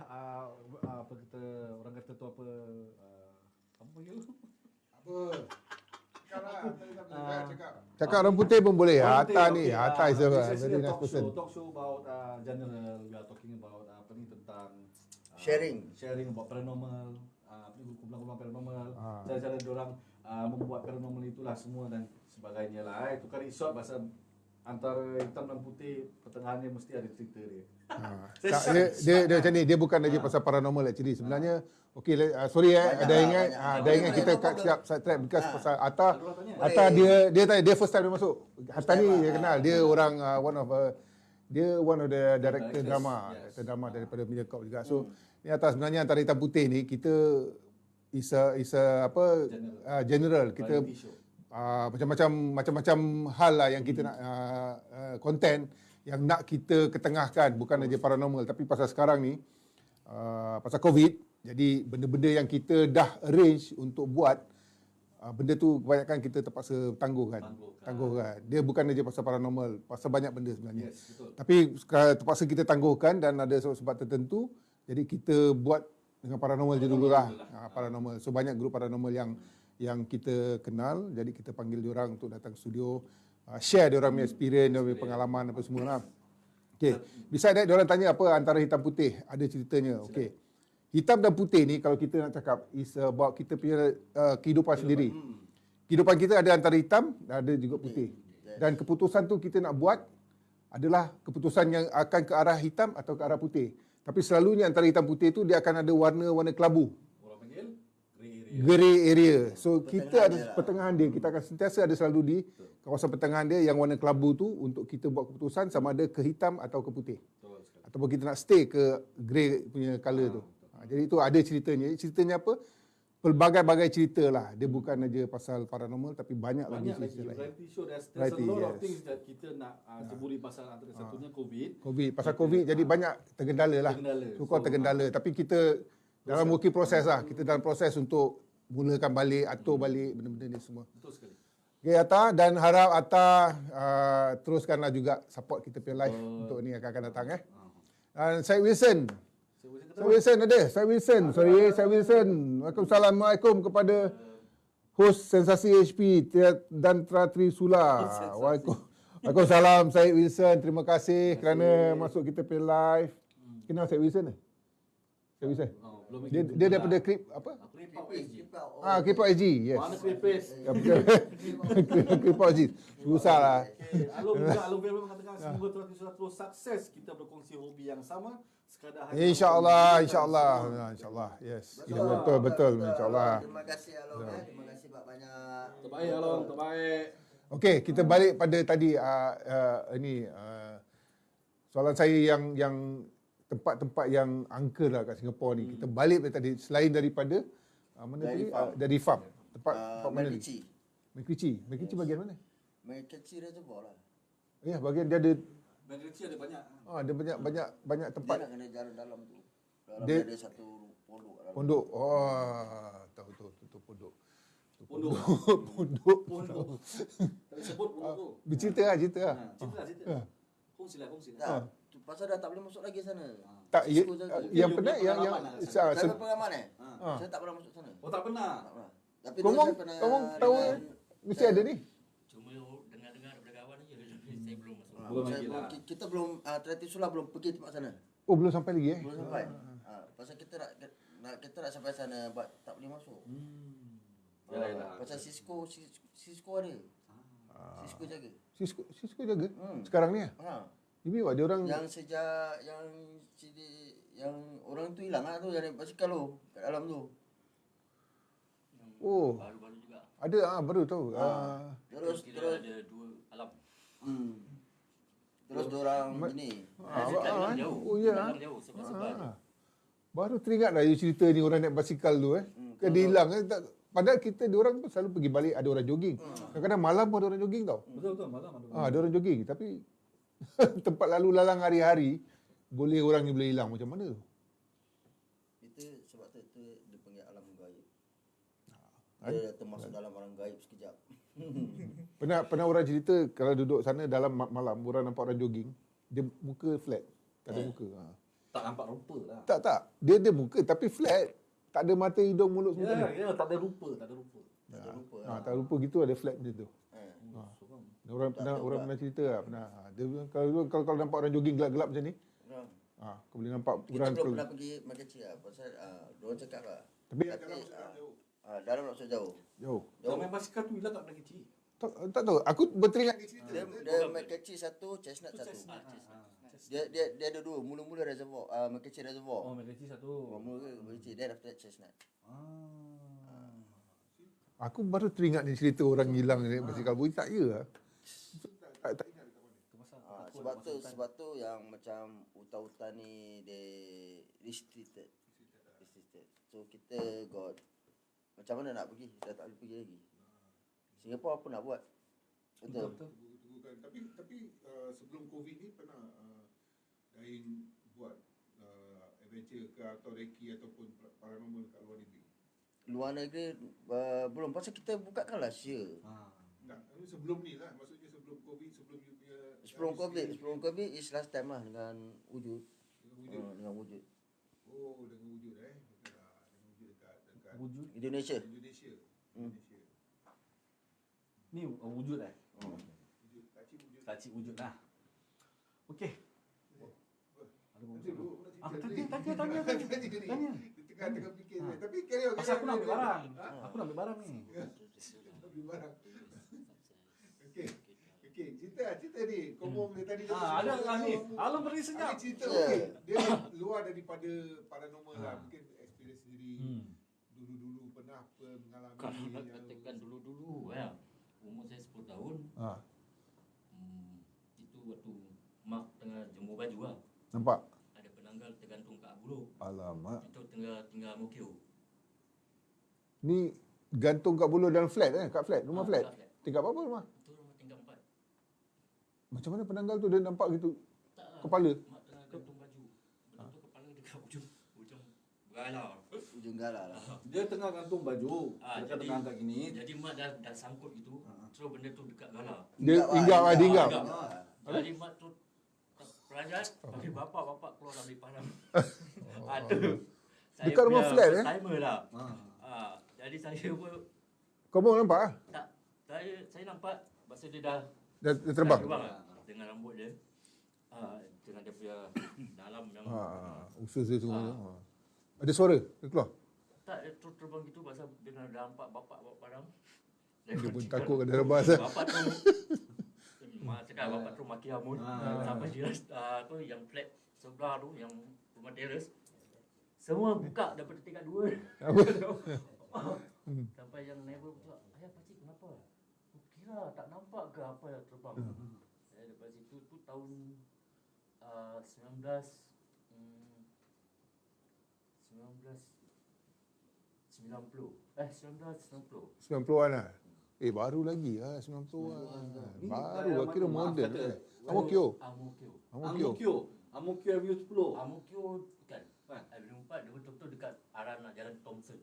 apa kita orang kata tu apa panggil? Cakap orang putih pun boleh. Orang Hatta putih, ni, okey, Hatta is a this very actually nice person. Talk show about general. We are talking about apa ni tentang sharing about paranormal, apa ni kumpulan-kumpulan paranormal, cara-cara diorang membuat paranormal itulah semua dan sebagainya lah. Tukar resort pasal antara hitam dan putih pertengahannya mesti ada cerita dia. Dia macam ni, dia bukan aja pasal paranormal actually. Sebenarnya okey, sorry ada ingat kita siap side track because pasal Atta dia first time dia masuk. Hatta ni dia kenal, dia orang one of the director drama, daripada Mediacorp juga. So ni Atta sebenarnya antara hitam putih ni kita is a apa general kita macam-macam hal lah yang kita nak content yang nak kita ketengahkan, bukan aja paranormal tapi pasal sekarang ni pasal COVID, jadi benda-benda yang kita dah arrange untuk buat benda tu kebanyakan kita terpaksa tangguhkan. Dia bukan aja pasal paranormal, pasal banyak benda sebenarnya. Yes, betul. Tapi terpaksa kita tangguhkan dan ada sebab tertentu, jadi kita buat dengan paranormal je dululah. Paranormal. So banyak grup paranormal yang kita kenal, jadi kita panggil diorang untuk datang studio, share diorang punya experience, diorang punya pengalaman apa semualah. Okey. Besides that, diorang tanya apa antara hitam putih, ada ceritanya. Okey. Hitam dan putih ni kalau kita nak cakap is about kita punya kehidupan sendiri. Kehidupan kita ada antara hitam dan ada juga putih. Dan keputusan tu kita nak buat adalah keputusan yang akan ke arah hitam atau ke arah putih. Tapi selalunya antara hitam putih tu dia akan ada warna-warna kelabu. Orang panggil Grey area. So kita ada pertengahan dia. Kita akan sentiasa ada selalu di kawasan pertengahan dia yang warna kelabu tu untuk kita buat keputusan sama ada ke hitam atau ke putih. Ataupun kita nak stay ke grey punya colour tu. Jadi itu ada ceritanya. Ceritanya apa? Pelbagai-bagai cerita lah. Dia bukan aja pasal paranormal tapi banyak lagi cerita lain. Variety show, there's a lot of things that kita nak ceburi pasal antara satunya COVID. Pasal COVID jadi banyak tergendala lah. Sukar tergendala. Tapi kita dalam working proses lah. Kita dalam proses untuk mulakan balik, atur balik benda-benda ni semua. Betul sekali. Okay Atta, dan harap Atta teruskanlah juga support kita punya live untuk ni akan datang Dan Syed Wilson. Syed Wilson. Waalaikumsalam kepada host Sensasi HP dan Trisula. Waalaikumsalam Syed Wilson. Terima kasih kerana masuk kita punya live. Kenal Syed Wilson? Syed Wilson? Belum Dia daripada Krip apa? Kripau SG. Kripau SG. Yes. Mana Kripes? Ya, betul. Kripau SG. Susah lah. Okay. Alum Vera mengatakan semoga terus sukses. Kita berkongsi hobi yang sama. Sekadar hanya InsyaAllah. Yes. Betul. InsyaAllah. Terima kasih Along. Terima kasih banyak. Terbaik Along, terbaik. Okey, kita balik pada tadi soalan saya yang tempat-tempat yang angker lah kat Singapura ni. Kita balik pada tadi selain daripada dari farm. Tempat mana ni? MacRitchie bagian mana? MacRitchie reservoir lah. Ya, bagian dia ada MacRitchie ada banyak. ada banyak tempat. Dia nak kena jalan dalam tu. Dalam Dia- ada satu pondok dalam. Pondok. Tahu pondok. Pondok. Pondok. Tak sebut pondok tu. Bercerita lah. Cerita. Ha. Kongsi lah. Tak, tu pasal dah tak boleh masuk lagi sana. Tak, Cisco jaga. yang pernah yang Saya pengalaman Ah. Saya tak pernah masuk sana. Oh tak pernah. Tak pernah. Tapi Kamu saya pernah tahu dengan- mesti ada ni. Cuma dengar-dengar daripada kawan aja. Saya belum masuk. Belum saya lagi lah. Kita belum Teratisula belum pergi tempat sana. Oh, belum sampai lagi eh. Belum sampai. Pasal kita nak sampai sana but tak boleh masuk. Yalah. Pasal Cisco ada. Cisco jaga. Cisco jaga. Sekarang ni ah. Ha. Ini dia orang Yang sejak yang orang tu hilang tu yang naik basikal tu kat dalam tu. oh, Baru-baru juga. ada baru tahu. Terus Kira ada 2 alam. Terus diorang gini. Saya tak bilang jauh. Oh ya. Tak bilang jauh sebab Baru teringat lah you cerita ni orang naik basikal tu Kan dia hilang padahal kita diorang pun selalu pergi balik ada orang jogging. Kadang-kadang malam pun ada orang jogging tau. Betul malam ada. Ada orang jogging tapi tempat lalu lalang hari-hari boleh orang ni boleh hilang macam mana tu? Itu sebab tu dia panggil alam gaib. Dia termasuk dalam orang gaib sekejap. Pernah orang cerita kalau duduk sana dalam malam orang nampak orang jogging, dia muka flat, tak ada muka. Tak nampak rupa lah. Tak. Dia ada muka tapi flat. Tak ada mata, hidung, mulut semua. Ya, tak ada rupa. Tak ada rupa. Tak rupa gitu ada flat macam tu. Orang pernah cerita lah, pernah. Dia bilang, kalau nampak orang jogging gelap-gelap macam ni, kau boleh nampak Kita orang belum pernah pergi MacRitchie lah. Pasal diorang cakap lah. Tapi Dalam tak so jauh. jauh. Kalau main basikal tu hilang kat belakang kecil. Tak tahu. Aku berteringat dia cerita. Dia MacRitchie satu, Chestnut satu. Dia ada dua. Mula-mula reservoir. MacRitchie reservoir. Oh, MacRitchie satu. Mula MacRitchie. Then after that Chestnut. Aku baru teringat ni cerita orang hilang ni basikal bui. Tak ya. Tak ingat dekat mana. Sebab tu yang macam hutan-hutan ni dia restricted. So kita got macam mana nak pergi? Dah tak boleh pergi lagi. Singapura apa nak buat? Betul. Tapi sebelum Covid ni pernah Dain buat adventure ke atau reki ataupun paranormal kat luar negeri. Luar negeri belum. Pasal kita buka kan last year. Tak, ini sebelum ni lah. Maksudnya sebelum Covid, sebelum you punya Sebelum COVID is last time lah dengan wujud. Dengan wujud. Oh, dengan wujud Okey lah. Dengan wujud dekat Wujud. Indonesia. Indonesia. Ni wujud Wujud, Kacik wujud lah. Okey. Ada Nanti dulu, tanya. Tengah fikir. Tapi carry on. Pasal aku nak ambil barang. Aku nak ambil barang ni. Ambil barang. Okey, cerita ni. Kau boleh tadi Ada ni. Alam beri senyap. cerita okey. Dia luar daripada paranormal lah. Mungkin experience sendiri. Dulu-dulu pernah mengalami kalau nak katakan dulu-dulu umur saya 10 tahun. Itu waktu mak tengah jemur baju lah. Nampak? Ada penanggal tergantung kat buluh. Alamak. Itu tinggal mukio. Ni gantung kat buluh dalam flat kat flat, rumah flat. flat. Tingkat berapa rumah? Itu rumah tingkat 4. Macam mana penanggal tu dia nampak gitu? Tak lah. Kepala? Mak tengah gantung baju. Betul kepala dekat ujung bergalar. Ujung galah lah. Dia tengah gantung baju. Dia Jadi tengah angkat gini. Jadi mak dah sangkut gitu. Terus benda tu dekat galah. Dia hinggap. Jadi mak tu pelajar panggil bapak keluar ambil parang. Ada. Dekat rumah flat, Timer lah. Jadi saya pun Kau baru nampak ah? tak, saya nampak masa dia dah Dia terbang. lah, dengan rambut dia. Dengan dia punya dalam yang Usus dia semua. Ada suara dia keluar. Tak, dia terus terbang gitu pasal dia dah nampak bapak bawa barang. Dia pun takut kena rebas. Bapak tu cakap bapak tu maki hamun. Sampai dia tu yang flat sebelah tu yang rumah teres. Semua buka daripada tingkat 2. Sampai yang neighbor pula, ayah pakcik kenapa? Kira tak nampak ke apa yang terbang? Daripada situ tu tahun 1990. 90-an lah. Baru lagi lah 90-an. Baru lah, kira moden. Amokyo. Amokyo Avenue 10. Amokyo bukan. Avenue 4 dia betul-betul dekat arah nak jalan Thompson.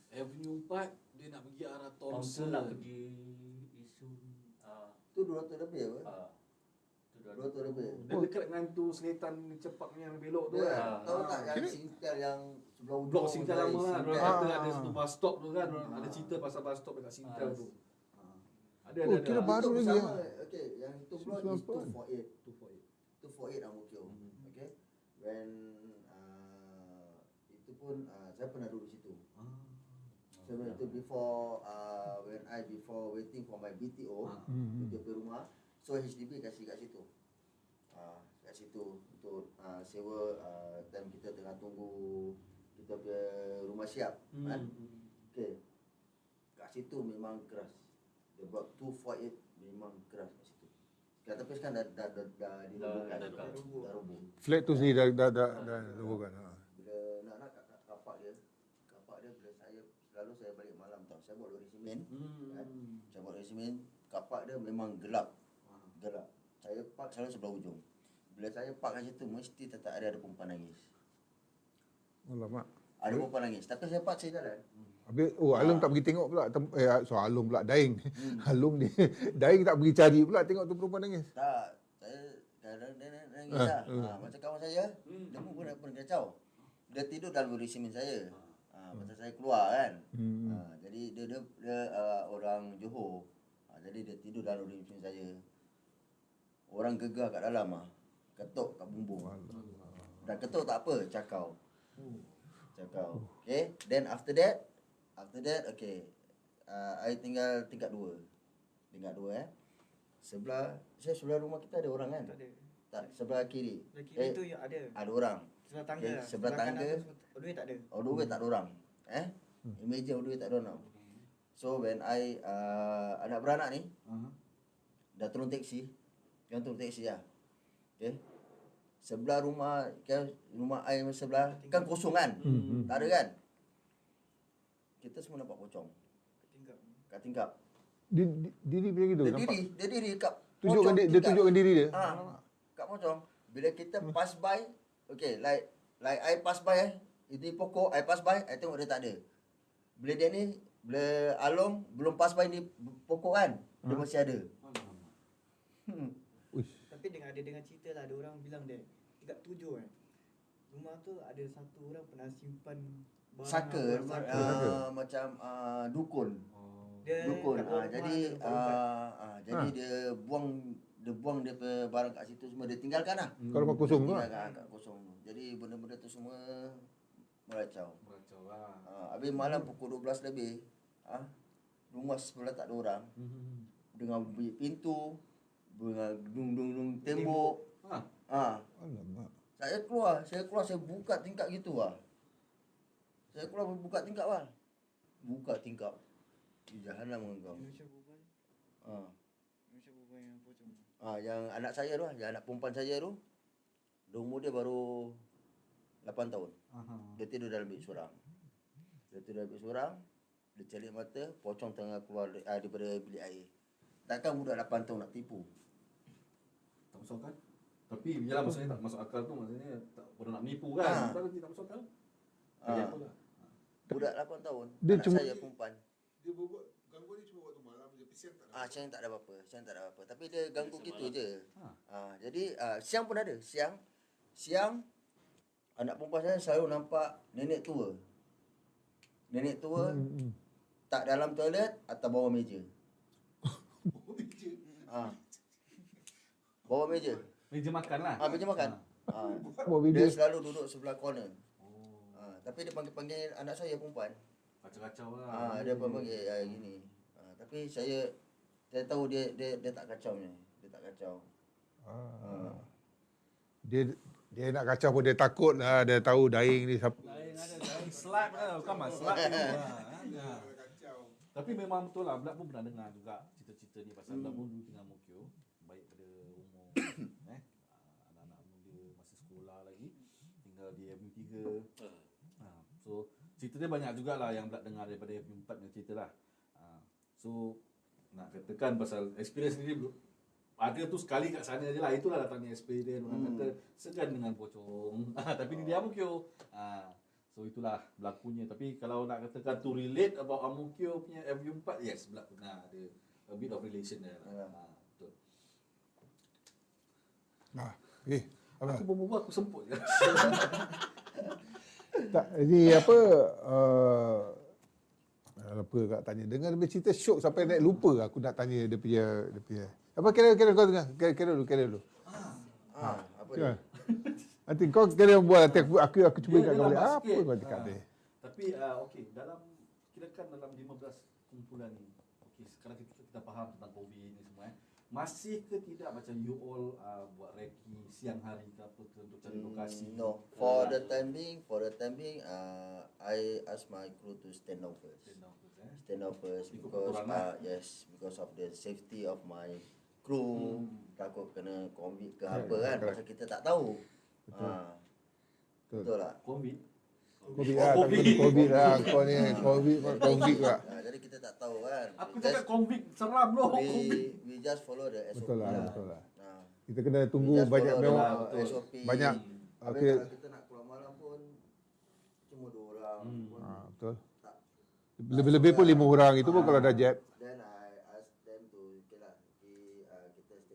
Avenue 4 dia nak pergi arah Thompson Thompson. nak pergi Isun. Tu 200 lebih apa? 200 lebih. Dia dekat dengan tu Seletan cepat yang belok tu kan. Tahu tak yang Singtel yang sebelah ujung Blok Singtel lama lah. Singtel. Diorang kata ada satu bus stop tu kan. Diorang ada cerita pasal bus stop dekat Singtel tu. Ada. Kira baru Itu lagi bersama, lah. okay, yang itu blok is 248 Ang Mo Kio. Okay. When itu pun saya pernah duduk situ. So itu before before waiting for my BTO untuk ke rumah. So HDB kasih kat situ. Kat situ untuk sewa time kita tengah tunggu kita punya rumah siap kan. Okey. Kat situ memang keras. Dia buat 248 memang keras kat situ. Tapi sekarang dah dirobohkan. Dah roboh. Flat tu sendiri dah robohkan. Bila nak kapak dia bila selalu saya balik malam tau. Saya buat lori simen. Kan? Saya buat lori simen, kapak dia memang gelap. Saya park selalu sebelah ujung. Bila saya park kat situ mesti tetap ada perempuan nangis. Alamak. Ada perempuan nangis. Tapi saya park saya jalan. Habis Alung tak pergi tengok pula. Alung pula Daing. Alung dia Daing tak pergi cari pula tengok tu perempuan nangis. Tak, saya kadang dia nangis lah. Macam kawan saya, dia pun kacau. Dia tidur dalam lori simen saya. Macam saya keluar kan. Jadi dia orang Johor. Jadi dia tidur dalam lori simen saya. Orang gegar kat dalam ketuk kat bumbung. Dan ketuk tak apa, cakau. Okay, then after that okay. I tinggal tingkat 2. Sebelah rumah kita ada orang kan? Tak ada. Tak, sebelah kiri. Sebelah kiri tu yang ada. Ada orang. Sebelah tangga Okay, lah. sebelah kanan tangga. tu dua tak ada. Dua tak ada orang. Imagine dua tak ada orang. So when I anak beranak ni dah turun taksi. Yang turun taksi lah. Okay. Sebelah rumah I sebelah kan kosong kan? Tak ada kan? Kita semua nampak pocong kat tingkap. Diri macam gitu. Dia diri kat Tunjukkan dia tunjukkan diri dia. Kat pocong. Bila kita pass by, okay, like I pass by ini pokok, I pass by, I tengok dia tak ada. Bila dia ni, bila Along belum pass by ni pokok kan, dia masih ada. Tapi dengan cerita lah, ada orang bilang dia tingkat 7 kan. Rumah tu ada satu orang pernah simpan barang Saka, apa, macam dukun. Dia Dukun. kat bawah Jadi rumah ada jadi dia buang dia punya barang kat situ semua, dia tinggalkan lah. Kalau kau kosong tu lah. Tinggalkan kat kosong tu. Jadi benda-benda tu semua meracau. lah. Habis malam pukul 12 lebih, rumah sebelah tak ada orang. Dengan bunyi pintu, dengan dung tembok. Alamak. Saya keluar, saya buka tingkap gitu lah. Saya keluar buka tingkap lah. Buka tingkap. Jahanam dengan kau. Indonesia berubah. Indonesia berubah yang pocong. Yang anak saya tu, yang anak perempuan saya tu, dia umur dia baru 8 tahun. Dia tidur dalam bilik seorang. Dia celik mata, pocong tengah keluar daripada bilik air. Takkan budak 8 tahun nak tipu. Tak masuk akal. Tapi yalah maksudnya tak masuk akal tu maksudnya tak pernah nak menipu kan. Tapi tak masuk akal. Budak 8 tahun. Dia Anak cuma- saya perempuan. Dia buat gangguan ni cuma waktu malam je. Siang tak ada. Siang tak ada apa-apa. Tapi dia ganggu gitu je. Jadi siang pun ada. Siang anak perempuan saya selalu nampak nenek tua. Tak dalam toilet atau bawah meja. Bawah meja. Meja makan lah. Meja makan. Buat video. Dia selalu duduk sebelah corner. Tapi dia panggil anak saya perempuan. Kacau-kacau lah. Dia panggil gini. Tapi saya tahu dia tak kacaunya. Dia tak kacau. Dia nak kacau pun dia takut lah. Dia tahu Daing ni siapa. Daing ada, Daing slap kan. Bukan mas, slap ni. Tapi memang betul lah, Black pun pernah dengar juga cerita-cerita ni pasal Black pun dulu tinggal Mokyo. Baik pada umur anak-anak muda masih sekolah lagi. Tinggal di Avenue 3. So cerita dia banyak jugalah yang Black dengar daripada Avenue 4 punya cerita lah. So nak katakan pasal experience ni ada tu sekali kat sana je lah. Itulah datangnya experience. Orang kata segan dengan pocong. Tapi ni dia Mokyo. So itulah berlakunya. Tapi kalau nak katakan to relate about Amokyo punya Avenue 4, yes, Black pernah ada a bit of relation there lah. Betul. Apa? Aku berbual aku semput je. Tak, ini apa lupa kat tanya. Dengar dia cerita syok sampai naik lupa aku nak tanya dia punya apa kira kau dengar. Kira dulu. Apa dia? Nanti kau kira buat nanti aku cuba ingat kau balik. dalam Apa sikit. kau cakap dia? Tapi okey, kirakan dalam 15 kumpulan ni. Okey, sekarang kita faham tentang COVID ni semua Masih ke tidak macam you all buat recce siang hari ke apa ke untuk cari lokasi? No, for the time being, I ask my crew to stand down first. Stand down first Ikut because peraturan lah. yes, because of the safety of my crew. Takut kena COVID ke apa Ya, kan, correct. pasal kita tak tahu. Betul. Betul tak? COVID? Covid lah, Covid lah. Kau ni Covid pula. Jadi kita tak tahu kan. Aku cakap COVID seram loh. We just follow the SOP. Betul lah. Nah, Kita kena we tunggu just banyak follow memang the SOP. banyak. Habis Okey. kalau kita nak keluar malam pun cuma 2 orang pun Betul. tak. Lebih-lebih pun 5 orang itu pun kalau dah jet. Then I ask them to kita stay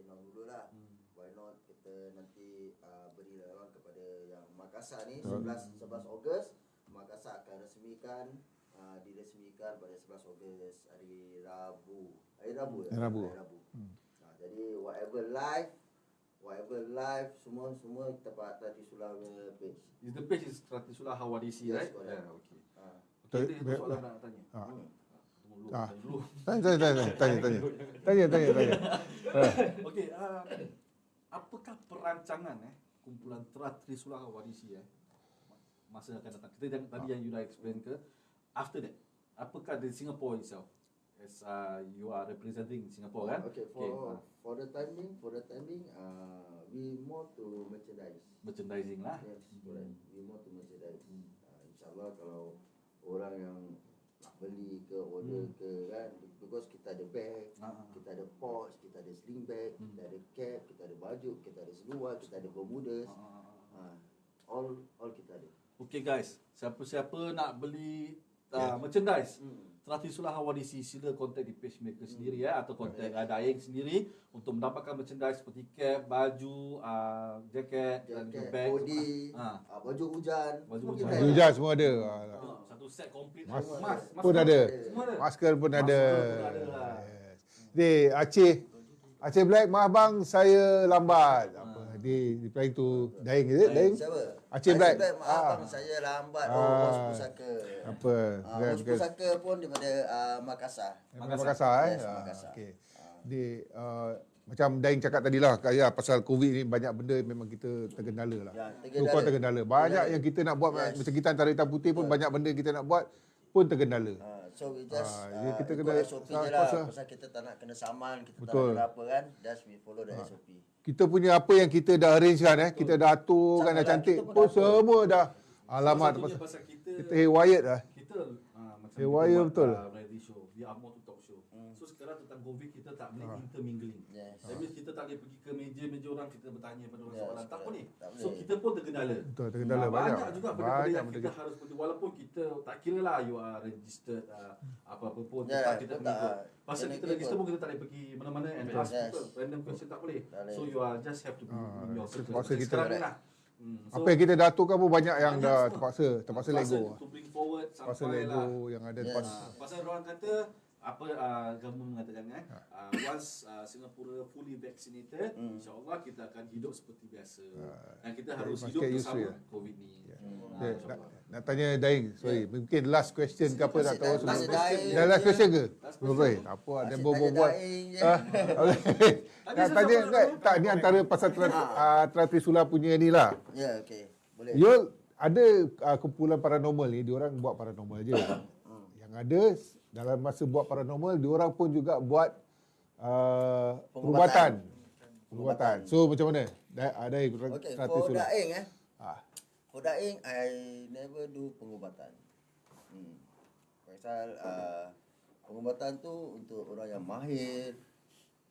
down dulu lah. Why not kita nanti beri lawan kepada yang Makassar ni 11 Ogos. Makassar akan diresmikan pada 11 Ogos hari Rabu. Hari Rabu. Jadi whatever live semua tempat Trisula page. The page is Trisula Hawadisi, Yes, right? correct. Yeah, okay. Betul. Itu soalan nak tanya. Ah. Tunggu dulu. Tanya. Okey, apakah perancangan kumpulan Trisula Hawadisi masa akan datang? Kita tadi yang you dah explain ke, after that, apakah di Singapore itself, as you are representing Singapore kan? Okay, for the time being, we more to merchandising lah. Yes, correct. We more to merchandise. InsyaAllah kalau orang yang nak beli ke order ke kan, because kita ada bag, kita ada pouch, kita ada sling bag, kita ada cap, kita ada baju, kita ada seluar, kita ada bermudas. All kita ada. Okay guys, siapa-siapa nak beli merchandise Trisula Hawadisi, sila kontak di page mereka sendiri atau kontak Daing sendiri untuk mendapatkan merchandise seperti cap, baju, jaket dan juga bag. hoodie, baju hujan. Baju semua hujan. kita Baju hujan semua ada. Satu set komplit. Mas Semua pun ada. Semua ada. Masker pun ada. Masker pun ada lah. Yes. Jadi Aceh Black, maaf bang, saya lambat. Apa? Dia reply tu Daing, is it? Daing? Siapa? Aceh Black. Maaf bang, saya lambat. Bos pusaka. Apa? Bos pusaka pun daripada Makassar. Makassar Yes, Makassar. Okey. Jadi macam Daing cakap tadi lah, pasal COVID ni banyak benda memang kita tergendala lah. Ya, Kau tergendala. Banyak yang kita nak buat, macam kita antara hitam putih pun banyak benda kita nak buat pun tergendala. So we just jadi kita ikut kena SOP je lah. pasal- Pasal kita tak nak kena saman, kita Betul. tak nak kena apa kan. Just we follow the SOP. Kita punya apa yang kita dah arrange kan, kita dah aturkan, dah Sama lah, cantik kita pun pun dah atur. semua dah. Alamat Satunya pasal kita haywire dah. kita macam Eh, kita wire buat, betul. Reality show, we are more to talk show. So sekarang tentang COVID kita tak boleh intermingling. Yes. That means kita tak boleh pergi ke meja orang, kita bertanya pada orang Yes, soalan. Tak boleh. tak So boleh. kita pun tergendala. Betul, tergendala banyak. juga benda-benda Banyak yang benda kita harus pergi. Walaupun kita tak kira lah you are registered apa-apa pun. Ya, Tempat kita betul pergi. tak. Pasal Kena kita ikut. register pun kita tak boleh pergi mana-mana and ask Yes. people. Random question tak boleh. Tak boleh. So you are just have to be in your circle. terpaksa Macam kita- sekarang ni lah. So, Apa yang kita dah aturkan pun banyak yang banyak dah semua. terpaksa Lego. to bring forward Terpaksa sampai lah. Lego yang ada Yes. terpaksa. Pasal orang kata government mengatakan once Singapura fully vaccinated, insya-Allah kita akan hidup seperti biasa. Dan kita harus must hidup get used to bersama it. COVID ni. Nak tanya Daing, sorry, mungkin last question ke apa, tak tahu Masih sebelum. Daing. Dah last question ke? Last Belum, question. tak apa, ada Asyik buat-buat. tanya Daing je. Nak tanya, tak, ni antara pasal Tratrisula punya ni lah. Ya, okey. Boleh. Yul, ada kumpulan paranormal ni, diorang buat paranormal je. Yang ada, dalam masa buat paranormal, diorang pun juga buat perubatan. So, macam mana? Ada Okey, for Tratrisula. Daing Ah. For Daing, I never do pengubatan. Pasal pengubatan tu untuk orang yang mahir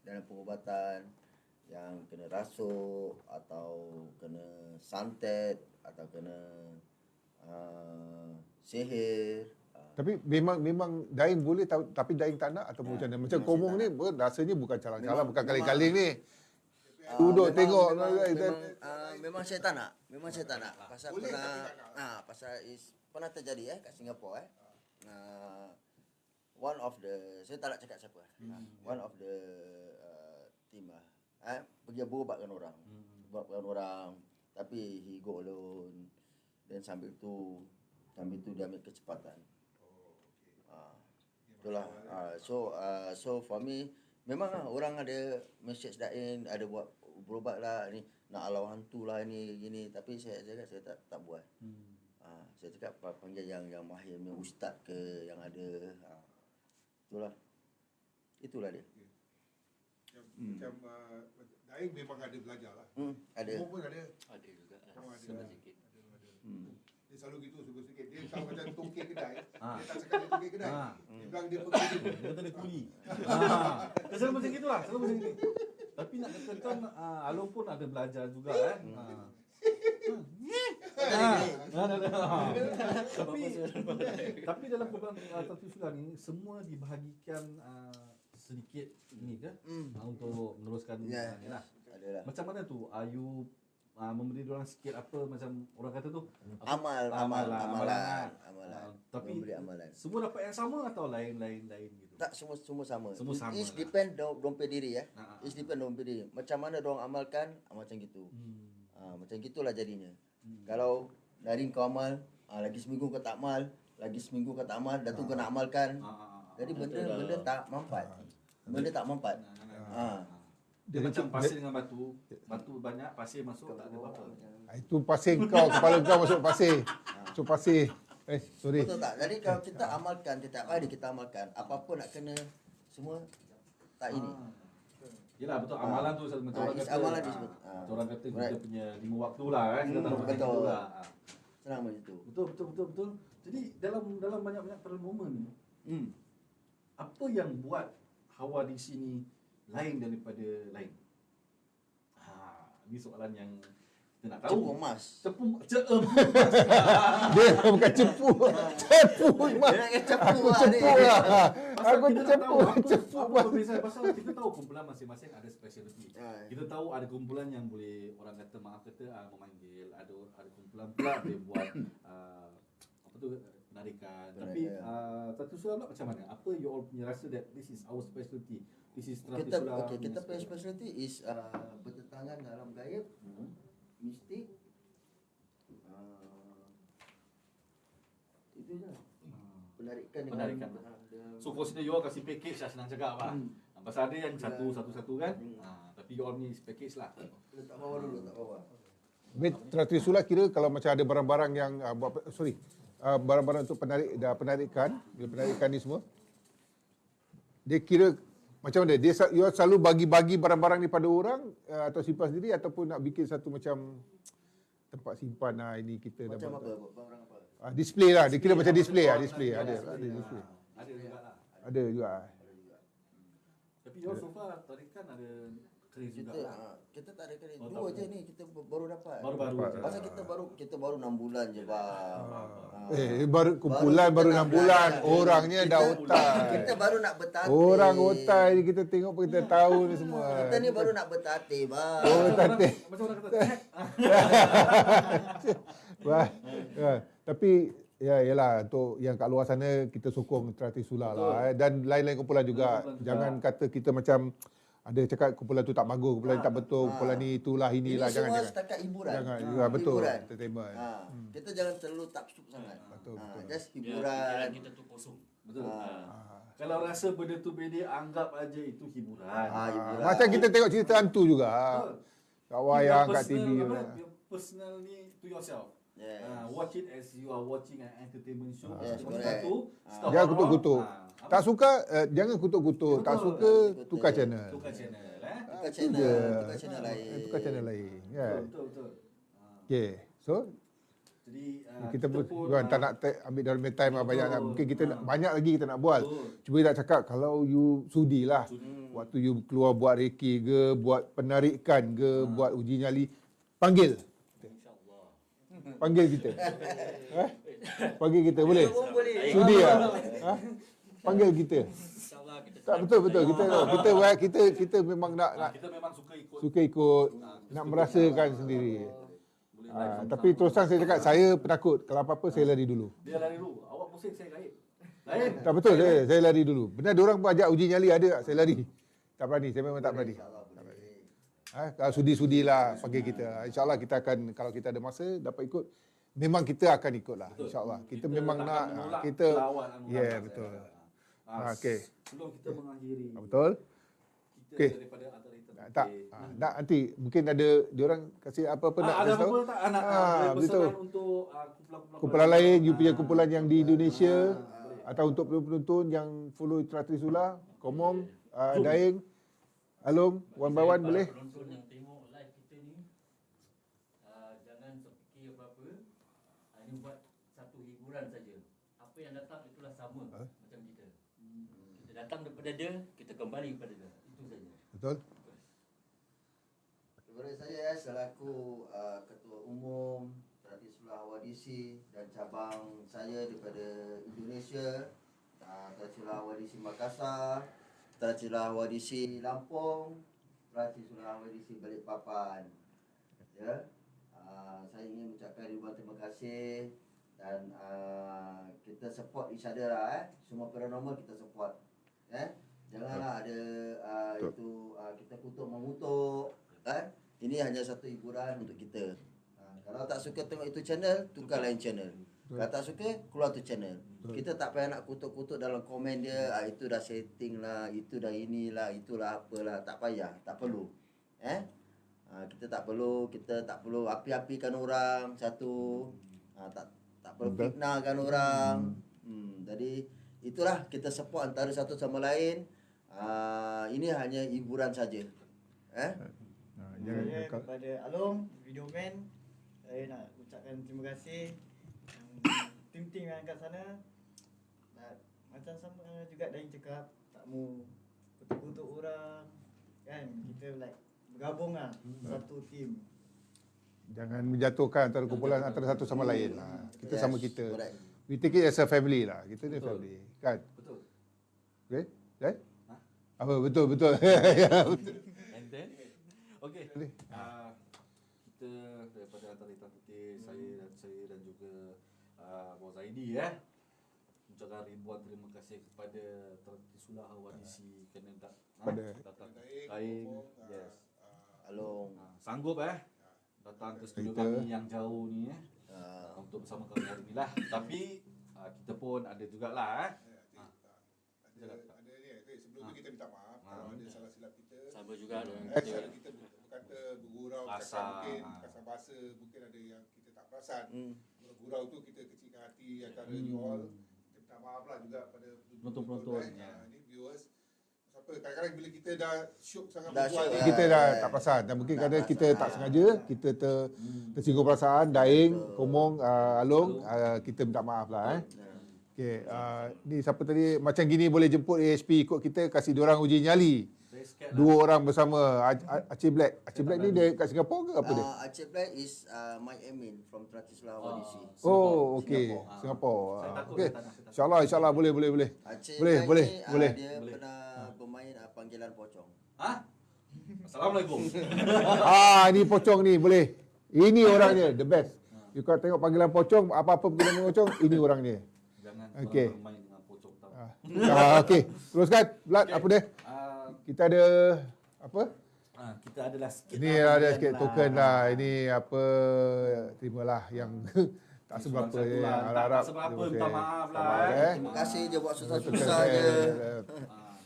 dalam pengubatan, yang kena rasuk atau kena santet atau kena sihir. Tapi memang Daing boleh tapi Daing tak nak atau macam mana? Macam Komong ni rasanya bukan calang-calang, bukan kaling-kaling ni. Duduk tengok Memang saya tak nak. Memang saya tak nak. Pasal pasal pernah terjadi kat Singapura one of the, saya tak nak cakap siapa. One of the team pergi berubatkan orang. Berubatkan orang tapi he go alone. Dan sambil tu dia ambil kecepatan. Itulah. So for me memang orang ada message Daing, ada buat berubat lah ni, nak halau hantu lah ni gini, tapi saya cakap saya tak buat. Saya cakap panggil yang mahir, yang ustaz ke yang ada. Itulah dia. Macam Daing memang ada belajar lah. Ada. Komong pun ada. Ada juga lah. Memang ada. Sikit. Dia selalu gitu sikit-sikit. Dia kalau macam tokek kedai, dia tak cakap dia tokek kedai. Dia bilang dia pergi dulu. Dia kata dia kuli. Dia selalu macam gitulah, selalu macam gitu. Tapi nak katakan Along pun ada belajar juga kan. Tapi dalam program Tratrisula ni semua dibahagikan sedikit ni ke untuk meneruskan ni lah. Adalah. Macam mana tu? You memberi diorang sikit apa macam orang kata tu Amalan. Tapi Memberi amalan. semua dapat yang sama atau lain gitu? Tak, semua sama. Semua sama It lah. depend dompet diri It depend dompet diri. Macam mana diorang amalkan, macam gitu. Macam gitulah jadinya. Kalau dari kau amal, lagi seminggu kau tak amal, lagi seminggu kau tak amal, dah tu kau nak amalkan. Jadi benda tak mampat. Benda tak mampat. Dia macam pasir dengan batu banyak, pasir masuk tak ada apa-apa. Itu pasir kau, kepala kau masuk pasir. So pasir. Sorry. Betul tak? Jadi kalau kita amalkan, setiap hari kita amalkan, apa-apa nak kena, semua tak ini. Yelah betul, amalan tu macam orang kata. Amalan disebut. Orang kata kita punya 5 waktu lah kan. Kita tahu macam betul. gitu lah. Senang macam tu. Betul. Jadi dalam banyak-banyak paranormal ni, apa yang buat hawa di sini lain daripada lain? Ini soalan yang kita nak tahu. Cepu emas. Cepu Dia bukan cepu. Cepu emas. Dia nak cepu Aku lah ni. cepu lah. Pasal Aku kita nak cepu. tahu Cepu apa emas. perbezaan. Pasal kita tahu kumpulan masing-masing ada speciality. Ah. Kita tahu ada kumpulan yang boleh orang kata memanggil, ada kumpulan pula boleh buat penarikan. Tapi Tratrisula pula macam mana? Apa you all punya rasa that this is our specialty? This is Tratrisula. Kita punya specialty is bertentangan dalam gaib, mistik. Itu je. Penarikan Penarikan. So consider you all kasih package lah, senang cakap lah. Pasal ada yang satu-satu kan. Tapi you all ni package lah. Letak bawah dulu, letak bawah. Tratrisula kira kalau macam ada barang-barang yang barang-barang untuk penarikan ni semua. Dia kira macam mana? Dia selalu bagi-bagi barang-barang ni pada orang atau simpan sendiri ataupun nak bikin satu macam tempat simpan ini kita Macam dapat. apa? Barang apa? Display lah. Dia kira macam display lah. Display. Ada display. Ada juga lah. Ada juga. Tapi you all so far tarikan ada kris juga lah. Kita tak ada kredit. Oh, Dua tak je ni kita baru dapat. Baru-baru je. Pasal kita baru 6 bulan je bang. Baru kumpulan baru 6 bulan. Orangnya dah otak. Kita baru nak bertatih. Orang otak ni kita tengok pun kita tahu ni semua. Kita ni baru nak bertatih bang. Oh, tatih. Macam orang kata tag. Wah. Tapi Ya, yalah untuk yang kat luar sana kita sokong Tratisulah lah dan lain-lain kumpulan juga. Kumpulan juga. Jangan kata kita macam ada cakap kumpulan tu tak bagus, kumpulan ni tak betul, kumpulan ni itulah Ini inilah semua jangan. setakat hiburan. Jangan. Ya, betul. Hiburan. Entertainment. Kita jangan terlalu taksub sangat. Betul, betul. Just Biar hiburan. fikiran kita tu kosong. Betul. Ah. Kalau rasa benda tu beda, anggap aja itu hiburan. Hiburan. Macam kita tengok cerita hantu juga. Betul. Kat wayang, kat Personal, TV. Your personal ni to yourself. Yes. Watch it as you are watching an entertainment show. Yes, Cuma correct. satu, stop Jangan orang. kutuk-kutuk. Apa? Tak suka, jangan kutuk-kutuk. Tak Betul. suka, Betul. tukar channel. Tukar channel. Tukar Itu channel, je. tukar channel lain. Tukar channel lain. Kan? Betul. Okay. So, Jadi kita pun pun, tak nak ambil dalam time lah banyak nak. Mungkin kita banyak lagi kita nak buat. Betul. Cuba tak cakap kalau you sudi lah. Waktu you keluar buat reki ke, buat penarikan ke, buat uji nyali, panggil. InsyaAllah. Panggil kita. Panggil kita boleh? Pun boleh. Sudi lah. Panggil kita. InsyaAllah kita Tak betul kita memang nak kita memang suka ikut. suka ikut, nak merasakan sendiri. Boleh Tapi terus terang saya cakap saya penakut. Kalau apa-apa saya lari dulu. dia lari dulu. Awak pusing, saya gaib. Lain. Tak betul saya lari dulu. Benar diorang pun ajak uji nyali ada tak? Saya lari. Tak berani, saya memang tak berani. Kalau sudi-sudilah panggil kita. InsyaAllah kita akan, kalau kita ada masa dapat ikut, memang kita akan ikut lah. InsyaAllah. Kita memang takkan nak, menolak kita, pelawat anugerah. ya betul. Okey. Sebelum kita mengakhiri, Betul? kita Okey. daripada Atarita. Tak, nak nanti mungkin ada diorang kasih apa-apa nak ada kasih tahu. apa-apa tak anak betul. pesanan untuk kumpulan-kumpulan Kumpulan lain, you punya kumpulan yang di Indonesia atau untuk penonton yang follow Tratisulah, Komong, Daeng, Along, one by one boleh? Penonton yang tengok live kita ni, jangan terfikir apa-apa. Ini buat satu hiburan saja. Apa yang datang itulah sama macam kita. Kita datang daripada dia, kita kembali kepada dia. Itu saja. Betul? Kepada saya selaku Ketua Umum Tratisulah Wadisi dan cabang saya daripada Indonesia, Tratisulah Wadisi Makassar, Tratisulah Wadisi Lampung, Tratisulah Wadisi Balikpapan. Ya. Saya ingin mengucapkan ribuan terima kasih dan kita support each other lah Semua paranormal kita support. Janganlah ada itu kita kutuk mengutuk kan. Ini hanya satu hiburan untuk kita. Kalau tak suka tengok itu channel, tukar lain channel. Kalau tak suka, keluar tu channel. Kita tak payah nak kutuk-kutuk dalam komen dia, itu dah setting lah, itu dah inilah, itulah apalah. Tak payah, tak perlu. Kita tak perlu api-apikan orang satu. Tak perlu fitnahkan orang. Jadi itulah kita support antara satu sama lain. Ini hanya hiburan saja. Saya kepada Along, video man, saya nak ucapkan terima kasih tim-tim yang kat sana. Macam sama juga Dain cakap, tak mau kutuk-kutuk orang kan. Kita like bergabung lah satu tim. Jangan menjatuhkan antara kumpulan antara satu sama lain lah. Kita Yes, sama kita. correct. We take it as a family lah. Kita ni family. Kan? Betul. Okay? Apa? Betul. And then, Okey. Kita daripada Atarita Putih, saya dan juga Bos Zaidi ucapkan ribuan terima kasih kepada Tratisulah Wadisi kerana datang Daeng, yes. Along. Sanggup datang ke studio Kita. kami yang jauh ni untuk bersama kami hari ni lah. Tapi kita pun ada jugalah Sebelum tu kita minta maaf kalau ada salah silap kita. sama juga dengan Kita kita. berkata bergurau Bahasa. mungkin kasar bahasa mungkin ada yang kita tak perasan. Bergurau tu kita kecilkan hati antara you all. Kita minta maaf lah juga pada Penonton-penonton, ya. Ni viewers. Siapa kadang-kadang bila kita dah syok sangat Dah berbual syok, kita dah ya. tak perasan dan mungkin Tak kadang kita perasan. tak sengaja kita tersinggung perasaan Daeng, Komong, Along, kita minta maaf lah Okey, ni siapa tadi macam gini boleh jemput ASP ikut kita kasih diorang uji nyali. Very scared Dua orang bersama Aceh Black. Aceh Black ni dia kat Singapura ke apa dia? Aceh Black is my admin from Tratisulah Wadisi. Oh, okey. Singapore. Singapura. Saya takut Okey. dia tak nak, saya takut. InsyaAllah boleh. Aceh Boleh, Black boleh, ni, boleh. Dia Boleh. pernah bermain panggilan pocong. Assalamualaikum. Ni pocong ni boleh. Ini orangnya the best. You kalau tengok panggilan pocong, apa-apa panggilan pocong, ini orangnya. Jangan Okey. korang bermain dengan pocong tau. Okey, teruskan. Blood, apa dia? Ah, Kita ada apa? kita adalah sikit Ini lah ada pemberian sikit token lah. Ini apa, terimalah yang tak seberapa. Satu lah. Harap-harap. Tak seberapa, terima minta kasih. maaf lah. Sabar, Terima kasih je buat susah-susah je.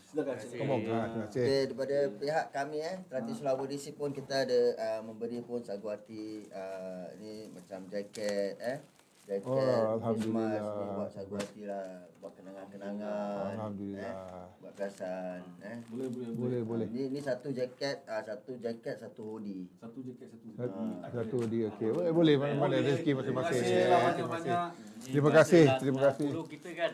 Silakan. Come on. Terima kasih. Okay, daripada pihak kami Teratis Sulawesi Audisi pun kita ada memberi pun sagu hati ni macam jaket jaket Oh, Alhamdulillah. Christmas ni buat sagu hati lah, buat kenangan-kenangan. Alhamdulillah. Buat perasan Boleh. Ni satu jaket, satu hoodie. Satu jaket, satu. Satu dia. Okey. Boleh mana-mana rezeki masing-masing. Terima kasih lah banyak-banyak. Terima kasih. Terima kasih. Dulu kita kan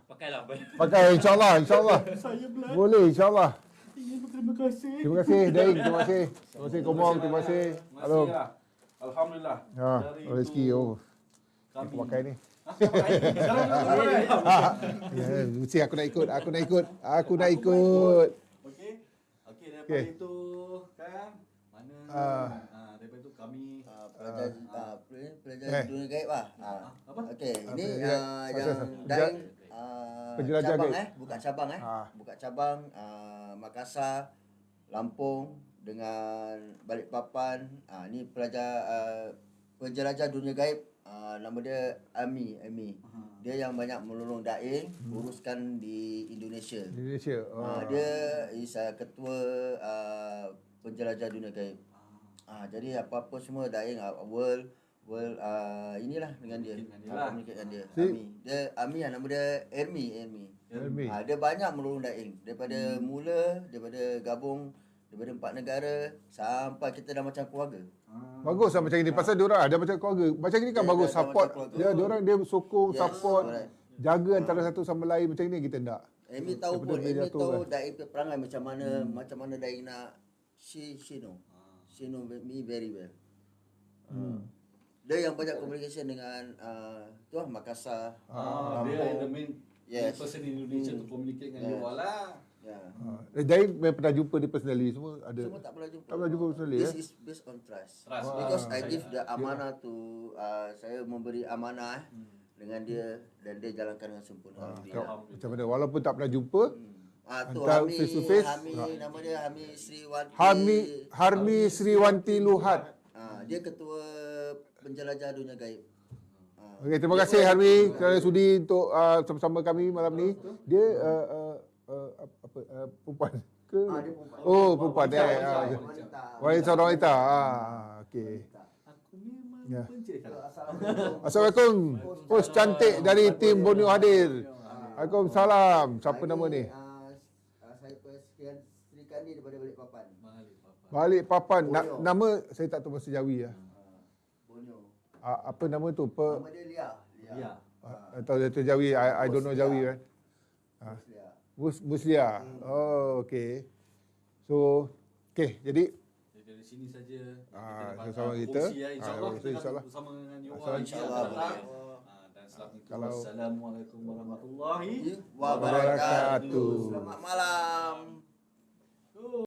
pakailah. Pakai insya-Allah. Saya belah. Boleh insya-Allah. Terima kasih. Terima kasih Daing, terima kasih. Terima kasih Komong, terima kasih. Halo. Alhamdulillah. Ha, Dari rezeki itu Aku kami. pakai ni. Sekarang kita pakai. Ya, mesti aku nak ikut. Aku nak ikut. Okey. Okey, daripada Okey. itu kan mana daripada itu kami Pelajar dunia gaib lah. apa? Okey, ini ya. yang Penjelajah- Daing penjelajah cabang gaib. buka cabang buka cabang Makassar, Lampung dengan Balikpapan. Ni pelajar penjelajah dunia gaib. Nama dia Ami. Dia yang banyak menolong Daing uruskan di Indonesia. Indonesia. Dia is ketua penjelajah dunia gaib. Jadi apa-apa semua Daing world inilah dengan dia. Komunikasi dengan dia. Ami nama dia Ermi. Elmi. Dia banyak menolong Daing daripada daripada gabung daripada 4 negara sampai kita dah macam keluarga. Bagus lah macam ini. Pasal diorang ada macam keluarga. Macam ini kan Ya, bagus. dah Support. macam keluarga. Dia diorang dia sokong, Yes, support. correct. Jaga antara satu sama lain. Macam ini kita tak. Amy tahu Daripada pun, dia Amy jatuh tahu kan. Daing punya perangai macam mana Daing nak she know. She know me very well. Dia yang banyak communication dengan tu lah Makassar. Dia the main Yes. person in Indonesia to communicate dengan you all lah. Ya. Daing memang pernah jumpa dia personally. Semua ada. Semua tak pernah jumpa. Tak pernah jumpa personally. This is based on trust. Trust. Because I give the amanah to saya memberi amanah dengan dia dan dia jalankan dengan sempurna. Alhamdulillah. Macam mana? Walaupun tak pernah jumpa. Tu Hantar Hami, face to face. nama dia Hami Sriwanti. Harmi Sriwanti Luhat. Dia ketua penjelajah dunia gaib. Okey, terima kasih Harmi kerana sudi untuk sama-sama kami malam ni. Dia perempuan ke? Dia perempuan. Oh, perempuan. Wanita. Wanita seorang wanita. Okey. Aku memang Ya. pencet. Assalamualaikum. Assalamualaikum. Host cantik dari tim Borneo hadir. Waalaikumsalam. Siapa nama ni? Saya Sri Kandi daripada Balikpapan. Balikpapan. Borneo. Nama saya tak tahu bahasa Jawi ya. Borneo. Apa nama tu? Nama dia Lia. Ya. Atau bahasa Jawi. I don't know Jawi kan. Lia. Muslia. Oh, okey. So, okey. Jadi Dari sini saja sama kita. InsyaAllah kita InsyaAllah. akan bersama dengan you all. InsyaAllah. Dan Assalamualaikum. Kalau- Assalamualaikum warahmatullahi Wabarakatuh. Wabarakatuh. Selamat malam.